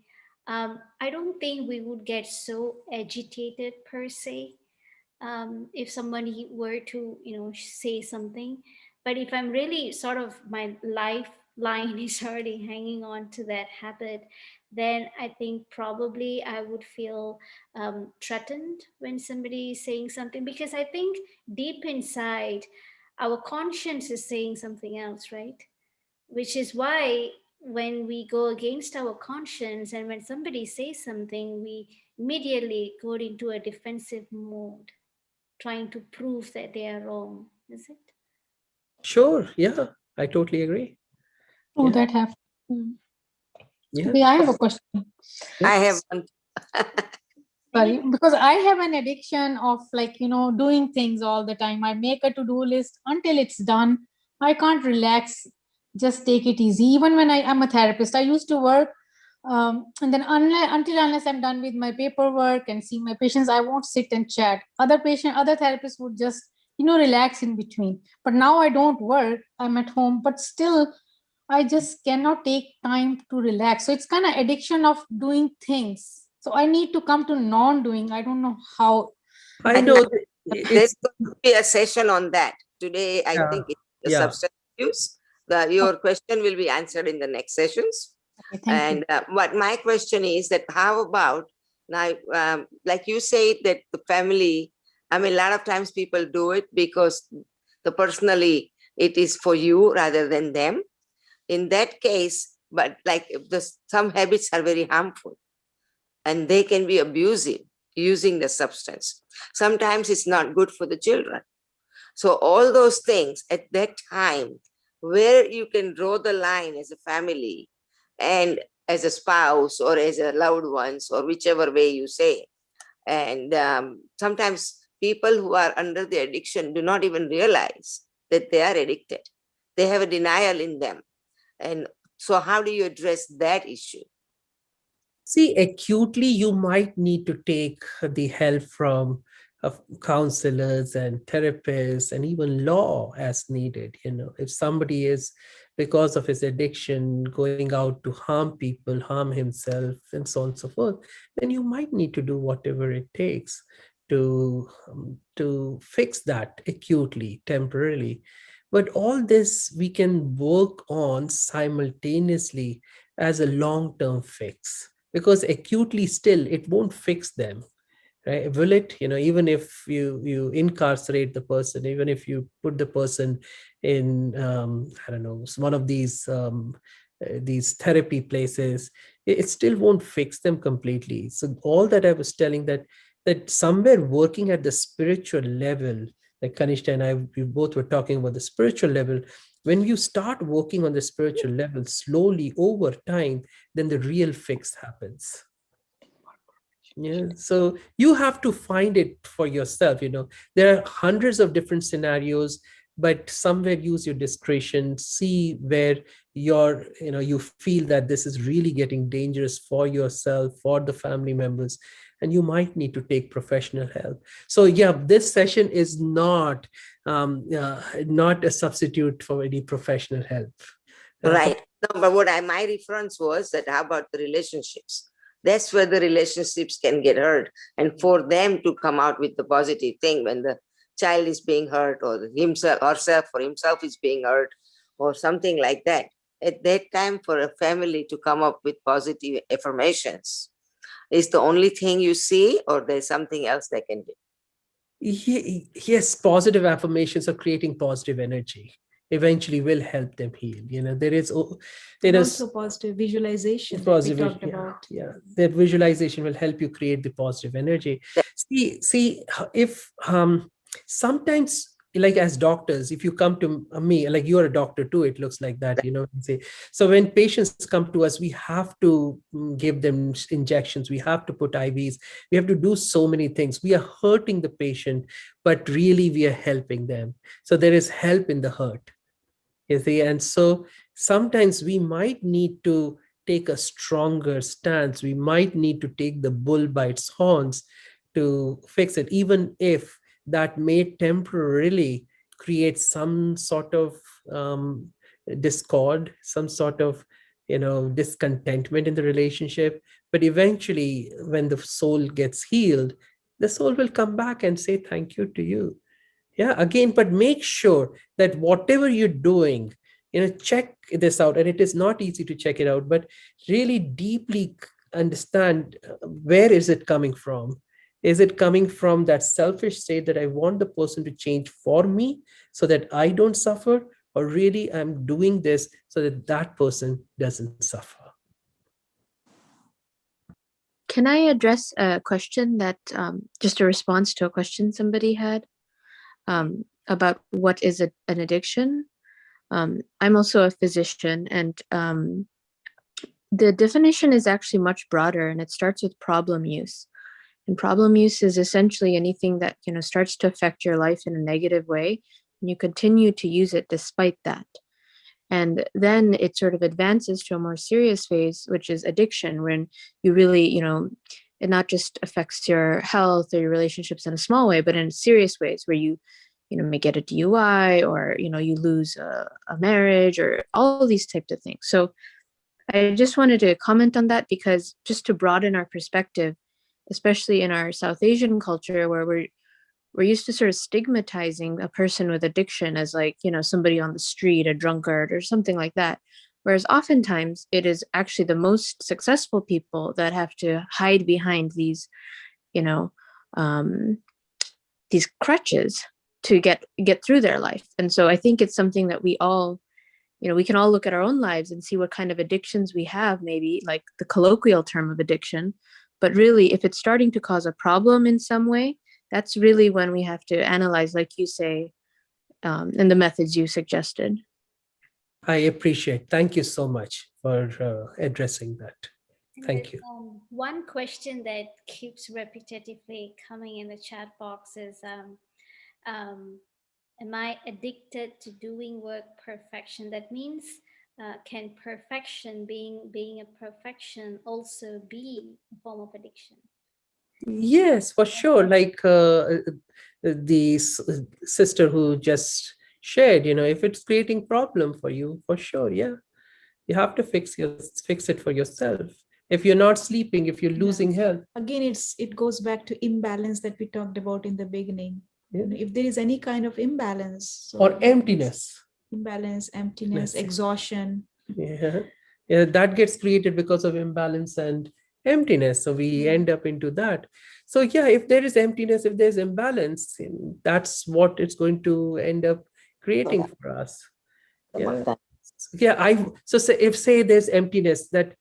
I don't think we would get so agitated per se, if somebody were to, say something. But if I'm really sort of, my lifeline is already hanging on to that habit, then I think probably I would feel threatened when somebody is saying something, because I think deep inside, our conscience is saying something else, right? Which is why when we go against our conscience and when somebody says something, we immediately go into a defensive mode, trying to prove that they are wrong, is it? Sure. Yeah, I totally agree. Oh, Yeah. that have. Hmm. Yeah. Okay, I have a question. I Yeah. have one. Sorry, because I have an addiction of doing things all the time. I make a to-do list until it's done. I can't relax, just take it easy. Even when I'm a therapist, I used to work, and then unless I'm done with my paperwork and seeing my patients, I won't sit and chat. Other therapists would just relax in between. But now I don't work. I'm at home, but still I just cannot take time to relax. So it's kind of addiction of doing things. So I need to come to non-doing. I don't know how. I And know now that there's it's going to be a session on that. Today, I yeah, think it's the yeah. substance use. Your question will be answered in the next sessions. Okay, thank you. And what my question is that how about now, like you say that the family, I mean, a lot of times people do it because the personally it is for you rather than them. In that case, but like if some habits are very harmful and they can be abusive using the substance. Sometimes it's not good for the children. So all those things at that time, where you can draw the line as a family and as a spouse or as a loved ones or whichever way you say. And sometimes people who are under the addiction do not even realize that they are addicted. They have a denial in them. And so how do you address that issue? See, acutely, you might need to take the help from counselors and therapists and even law as needed. If somebody is, because of his addiction, going out to harm people, harm himself, and so on and so forth, then you might need to do whatever it takes to fix that acutely, temporarily. But all this we can work on simultaneously as a long-term fix, because acutely still it won't fix them, right? Will it? Even if you incarcerate the person, even if you put the person in I don't know, one of these therapy places, it still won't fix them completely. So all that I was telling, that somewhere working at the spiritual level, like Kanishta and I, we both were talking about the spiritual level. When you start working on the spiritual level slowly over time, then the real fix happens. Yeah, so you have to find it for yourself. There are hundreds of different scenarios, but somewhere use your discretion, see where you feel that this is really getting dangerous for yourself, for the family members, and you might need to take professional help. So yeah, this session is not a substitute for any professional help. Right. No, but my reference was that how about the relationships? That's where the relationships can get hurt. And for them to come out with the positive thing when the child is being hurt or himself, herself or himself is being hurt or something like that. At that time, for a family to come up with positive affirmations is the only thing you see, or there's something else they can do? Yes, positive affirmations are creating positive energy. eventually will help them heal. There is And also positive visualization that we talked about. Yeah, that visualization will help you create the positive energy. See, if sometimes, like as doctors, if you come to me, like you're a doctor too, it looks like that, say. So when patients come to us, we have to give them injections, we have to put IVs, we have to do so many things. We are hurting the patient, but really we are helping them. So there is help in the hurt, you see. And so sometimes we might need to take a stronger stance. We might need to take the bull by its horns to fix it, even if that may temporarily create some sort of discord, some sort of discontentment in the relationship. But eventually, when the soul gets healed, the soul will come back and say thank you to you. Yeah, again, but make sure that whatever you're doing, check this out. And it is not easy to check it out, but really deeply understand where is it coming from. Is it coming from that selfish state that I want the person to change for me so that I don't suffer, or really I'm doing this so that that person doesn't suffer? Can I address a question that, just a response to a question somebody had about what is an addiction? I'm also a physician, and the definition is actually much broader, and it starts with problem use. And problem use is essentially anything that starts to affect your life in a negative way, and you continue to use it despite that. And then it sort of advances to a more serious phase, which is addiction, when you really, it not just affects your health or your relationships in a small way, but in serious ways where you may get a DUI, or, you lose a marriage, or all these types of things. So I just wanted to comment on that, because just to broaden our perspective, especially in our South Asian culture, where we're used to sort of stigmatizing a person with addiction as like, somebody on the street, a drunkard or something like that. Whereas oftentimes it is actually the most successful people that have to hide behind these, these crutches to get through their life. And so I think it's something that we all, we can all look at our own lives and see what kind of addictions we have, maybe like the colloquial term of addiction. But really, if it's starting to cause a problem in some way, that's really when we have to analyze, like you say, and the methods you suggested. I appreciate. Thank you so much for addressing that. Thank you. One question that keeps repetitively coming in the chat box is, am I addicted to doing work perfection? That means, can perfection, being a perfection, also be a form of addiction? Yes, for sure. Like the sister who just shared, if it's creating problem for you, for sure, yeah, you have to fix it for yourself. If you're not sleeping, if you're losing health. Again, it goes back to imbalance that we talked about in the beginning. Yeah. If there is any kind of imbalance, or emptiness, exhaustion. Yeah, that gets created because of imbalance and emptiness. So we end up into that. So yeah, if there is emptiness, if there's imbalance, that's what it's going to end up creating for us. So say there's emptiness, that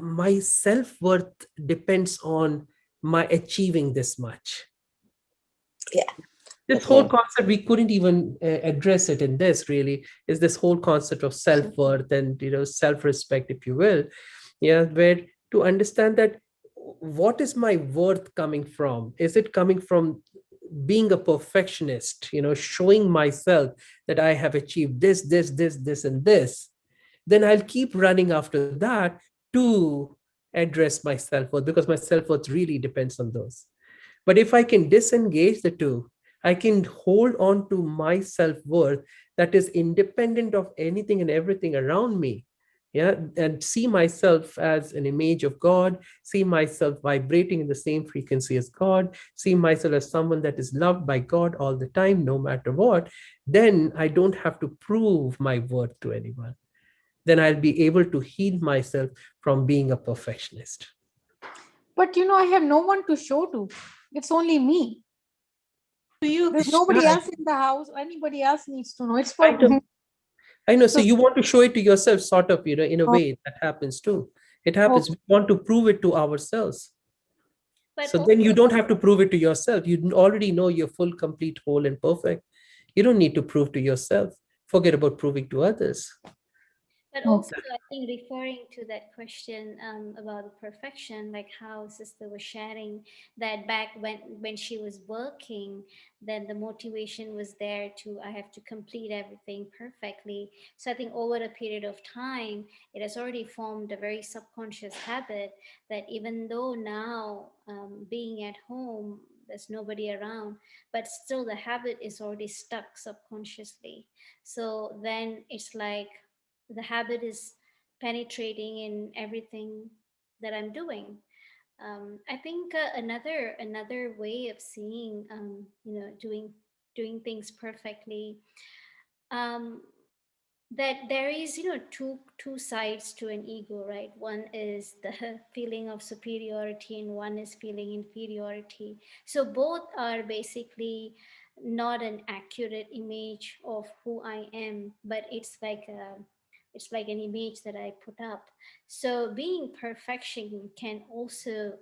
my self-worth depends on my achieving this much. Yeah. This whole concept, we couldn't even address it in this, really, is this whole concept of self-worth and self-respect, if you will. Yeah, where to understand that, what is my worth coming from? Is it coming from being a perfectionist, showing myself that I have achieved this, and this? Then I'll keep running after that to address my self-worth, because my self-worth really depends on those. But if I can disengage the two, I can hold on to my self-worth that is independent of anything and everything around me. Yeah, and see myself as an image of God, see myself vibrating in the same frequency as God, see myself as someone that is loved by God all the time, no matter what. Then I don't have to prove my worth to anyone. Then I'll be able to heal myself from being a perfectionist. But I have no one to show to. It's only me. To you, there's nobody else in the house. Anybody else needs to know. It's for me. I know. So you want to show it to yourself, sort of, in a Oh, way that happens too. It happens. okay. We want to prove it to ourselves. But So also, then you don't have to prove it to yourself. You already know you're full, complete, whole, and perfect. You don't need to prove to yourself. Forget about proving to others. But Okay. also, I think referring to that question about the perfection, like how sister was sharing that back when she was working, then the motivation was there to I have to complete everything perfectly. So I think over a period of time, it has already formed a very subconscious habit that even though now being at home, there's nobody around, but still the habit is already stuck subconsciously. So then it's like the habit is penetrating in everything that I'm doing. I think another way of seeing, doing things perfectly, um, that there is two sides to an ego, right? One is the feeling of superiority and one is feeling inferiority. So both are basically not an accurate image of who I am, but it's like an image that I put up. So being perfection can also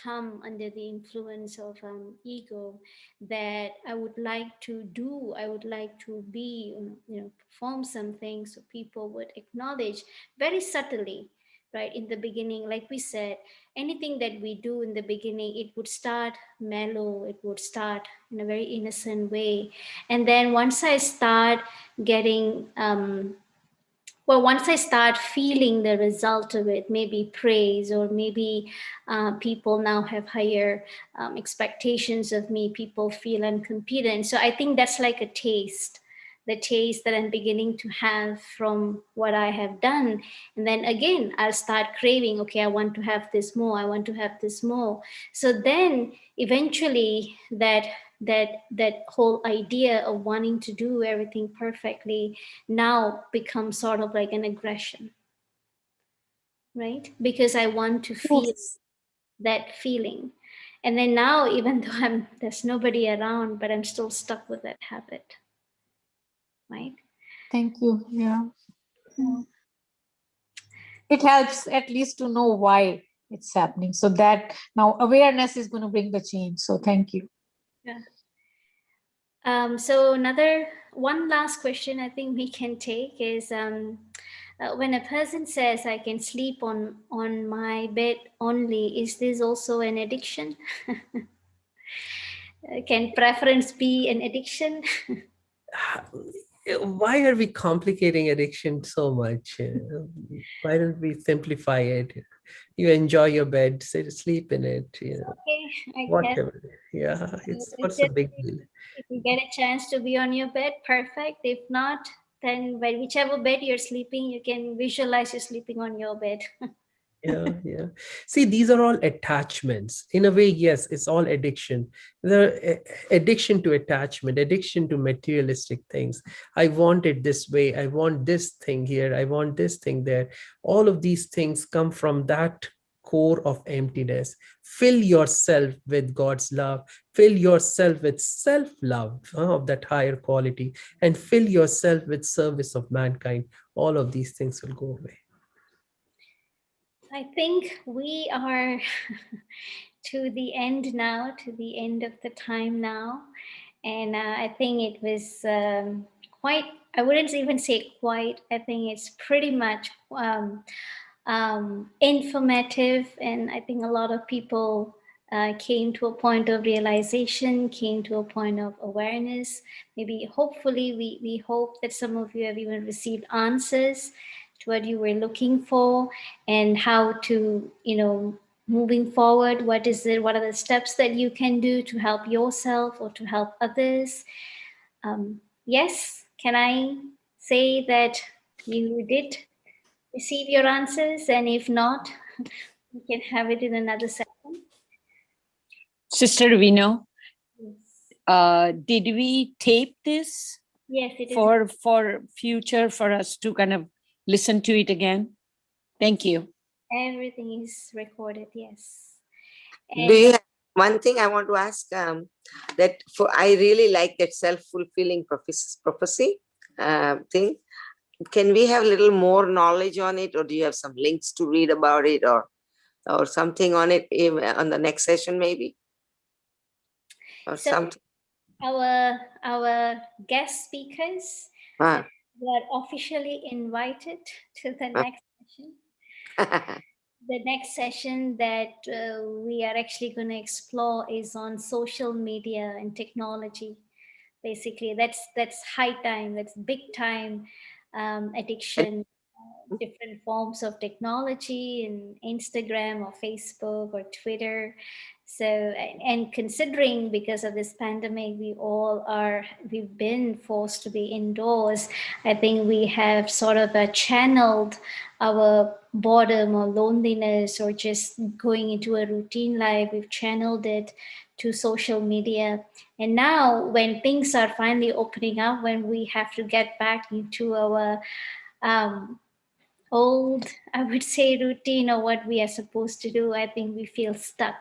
come under the influence of ego, that I would like to do, I would like to be, perform something so people would acknowledge very subtly, right? In the beginning, like we said, anything that we do in the beginning, it would start mellow, it would start in a very innocent way. And then once I start getting, once I start feeling the result of it, maybe praise, or maybe people now have higher expectations of me, people feel I'm competent. So I think that's like a taste, the taste that I'm beginning to have from what I have done. And then again, I'll start craving, okay, I want to have this more, I want to have this more. So then eventually that whole idea of wanting to do everything perfectly now becomes sort of like an aggression, right? Because I want to feel Yes. that feeling. And then now, even though there's nobody around, but I'm still stuck with that habit, right? Thank you. Yeah. It helps at least to know why it's happening. So that now awareness is going to bring the change. So thank you. Yeah. So one last question I think we can take is, when a person says I can sleep on my bed only, is this also an addiction? Can preference be an addiction? Why are we complicating addiction so much? Why don't we simplify it? You enjoy your bed, say sleep in it, Okay, I guess whatever. Yeah, it's it's what's the just big deal? if you get a chance to be on your bed, perfect. If not, then by whichever bed you're sleeping, you can visualize you're sleeping on your bed. Yeah. See, these are all attachments. In a way, yes, it's all addiction. The addiction to attachment, addiction to materialistic things. I want it this way. I want this thing here. I want this thing there. All of these things come from that core of emptiness. Fill yourself with God's love. Fill yourself with self-love of that higher quality, and fill yourself with service of mankind. All of these things will go away. I think we are to the end now, to the end of the time now. And I think it was quite, I wouldn't even say quite, I think it's pretty much informative. And I think a lot of people came to a point of realization, came to a point of awareness. Maybe hopefully we hope that some of you have even received answers to what you were looking for, and how to, moving forward, what are the steps that you can do to help yourself or to help others. Yes, can I say that you did receive your answers? And if not, we can have it in another session. Sister Ravino, Yes, did we tape this yes, it is. for future for us to kind of listen to it again? Thank you. Everything is recorded, yes. Do you have one thing I want to ask? That I really like that self-fulfilling prophecy thing. can we have a little more knowledge on it, or do you have some links to read about it, or something on it on the next session maybe? Or So something? our guest speakers Ah. were officially invited to the next session. The next session that we are actually going to explore is on social media and technology. Basically, that's high time, that's big time addiction, different forms of technology and Instagram or Facebook or Twitter. So, and considering because of this pandemic, we've been forced to be indoors. I think we have sort of channeled our boredom or loneliness or just going into a routine life. We've channeled it to social media. And now, when things are finally opening up, when we have to get back into our um, old, I would say, routine or what we are supposed to do, I think we feel stuck.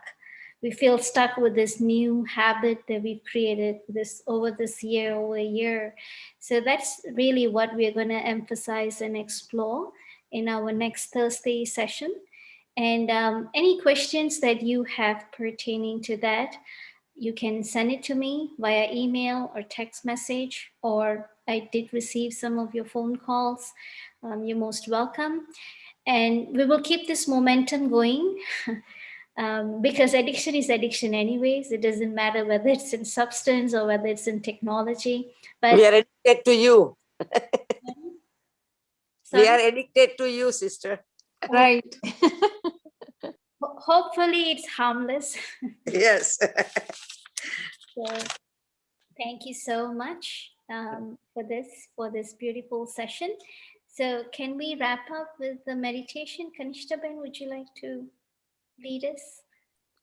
We feel stuck with this new habit that we've created over a year. So that's really what we're going to emphasize and explore in our next Thursday session. And any questions that you have pertaining to that, you can send it to me via email or text message, or I did receive some of your phone calls. You're most welcome. And we will keep this momentum going because addiction is addiction anyways. It doesn't matter whether it's in substance or whether it's in technology. But we are addicted to you. sorry? We are addicted to you, sister. Right. Hopefully it's harmless. Yes. So thank you so much for this beautiful session. So can we wrap up with the meditation? Kanishtaben, would you like to lead us?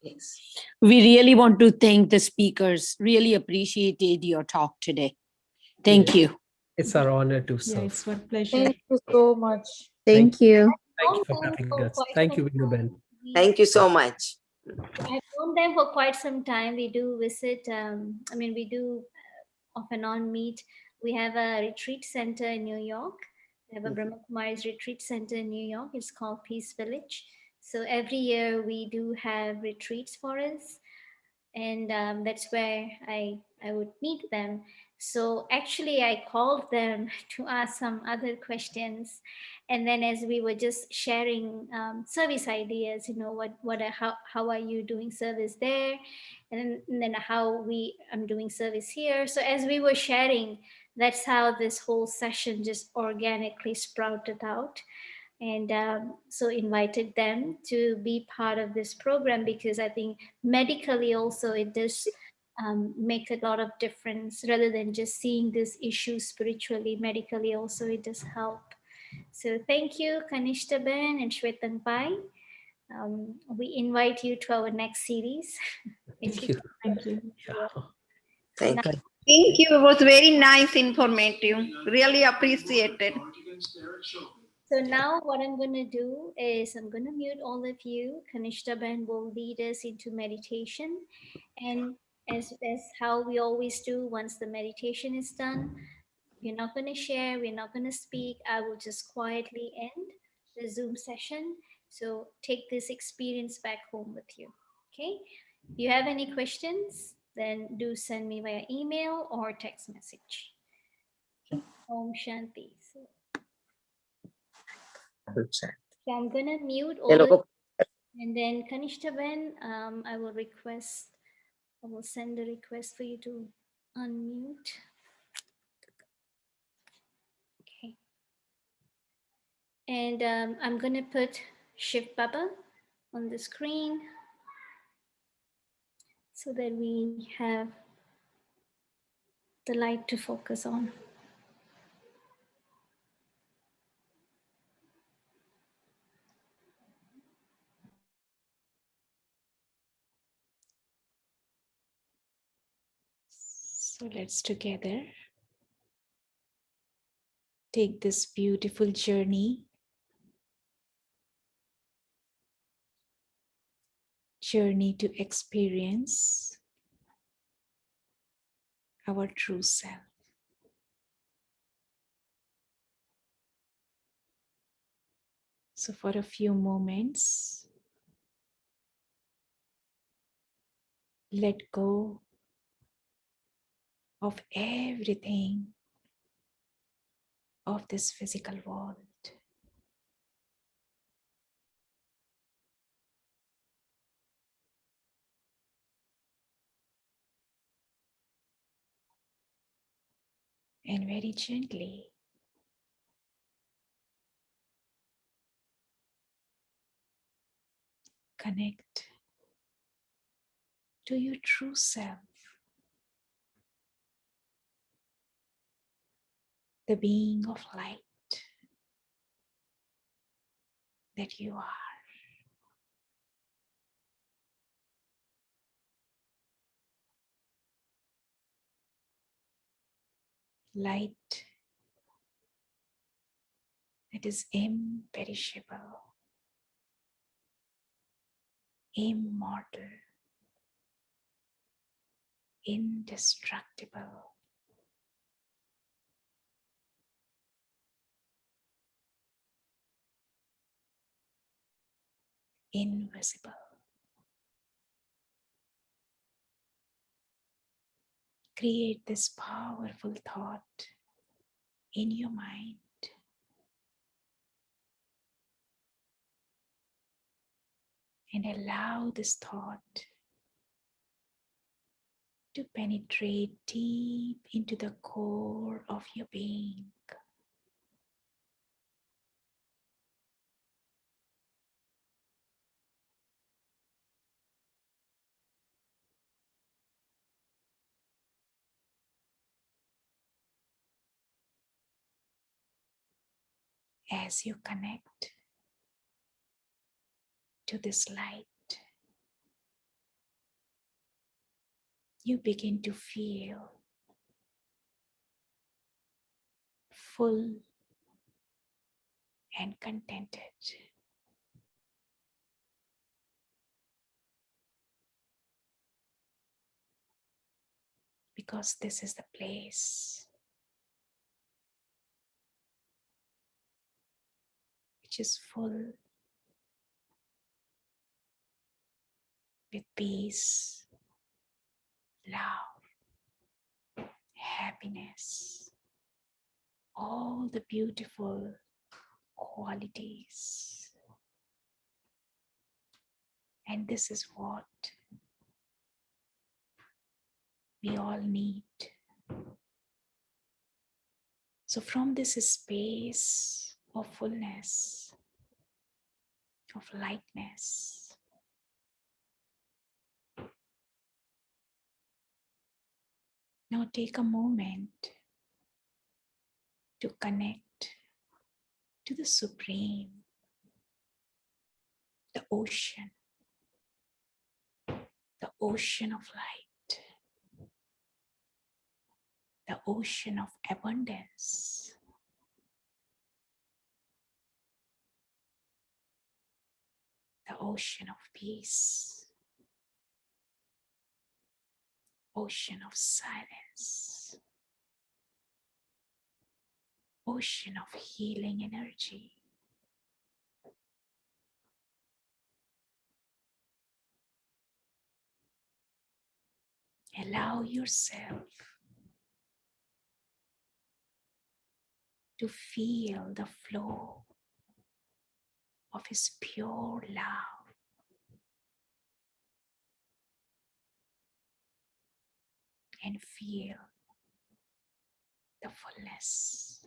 Yes. We really want to thank the speakers. Really appreciated your talk today. Thank you. It's our honor to Yeah, serve. it's our pleasure. Thank you so much. Thank you. Thank you for having us. Thank you, Vinoben. Thank you so much. I've known them for quite some time. We do visit, we do off and on meet. We have a retreat center in New York. We have a Brahma Kumari's retreat center in New York. It's called Peace Village. So every year we do have retreats for us. And that's where I would meet them. So actually, I called them to ask some other questions, and then as we were just sharing service ideas, how are you doing service there, and then how I'm doing service here. So as we were sharing, that's how this whole session just organically sprouted out and so invited them to be part of this program because I think medically also it does make a lot of difference rather than just seeing this issue spiritually. Medically also it does help. So thank you, Kanishtaben and Shwetan Pai. We invite you to our next series. Thank you. Thank you. Yeah. Thank you. Thank you. It was very nice, informative. Really appreciated. So now what I'm going to do is I'm going to mute all of you. Kanishtaben will lead us into meditation. And as how we always do, once the meditation is done, we're not going to share, we're not going to speak. I will just quietly end the Zoom session. So take this experience back home with you. Okay? If you have any questions, then do send me via email or text message. Okay. Om Shanti. So I'm gonna mute all of, and then Kanishtaben, I will send a request for you to unmute. Okay. And I'm gonna put Shiv Baba on the screen so that we have the light to focus on. So let's together take this beautiful journey to experience our true self. So for a few moments, let go of everything of this physical world. And very gently connect to your true self, the being of light that you are. Light that is imperishable, immortal, indestructible, invisible. Create this powerful thought in your mind. And allow this thought to penetrate deep into the core of your being. As you connect to this light, you begin to feel full and contented. Because this is the place which is full with peace, love, happiness, all the beautiful qualities. And this is what we all need. So from this space of fullness, of lightness, now take a moment to connect to the Supreme, the ocean of light, the ocean of abundance, the ocean of peace, ocean of silence, ocean of healing energy. Allow yourself to feel the flow of His pure love. And feel the fullness,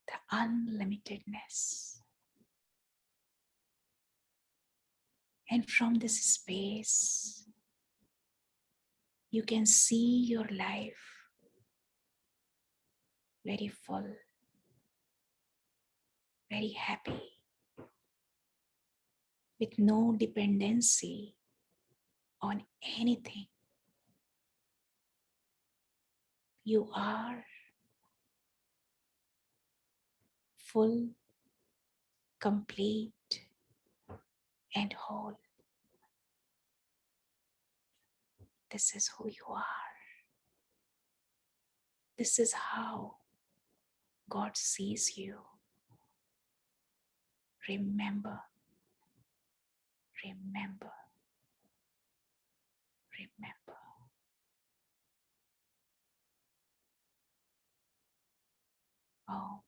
the unlimitedness. And from this space, you can see your life very full, very happy, with no dependency on anything. You are full, complete, and whole. This is who you are. This is how God sees you. remember, remember, remember. Oh.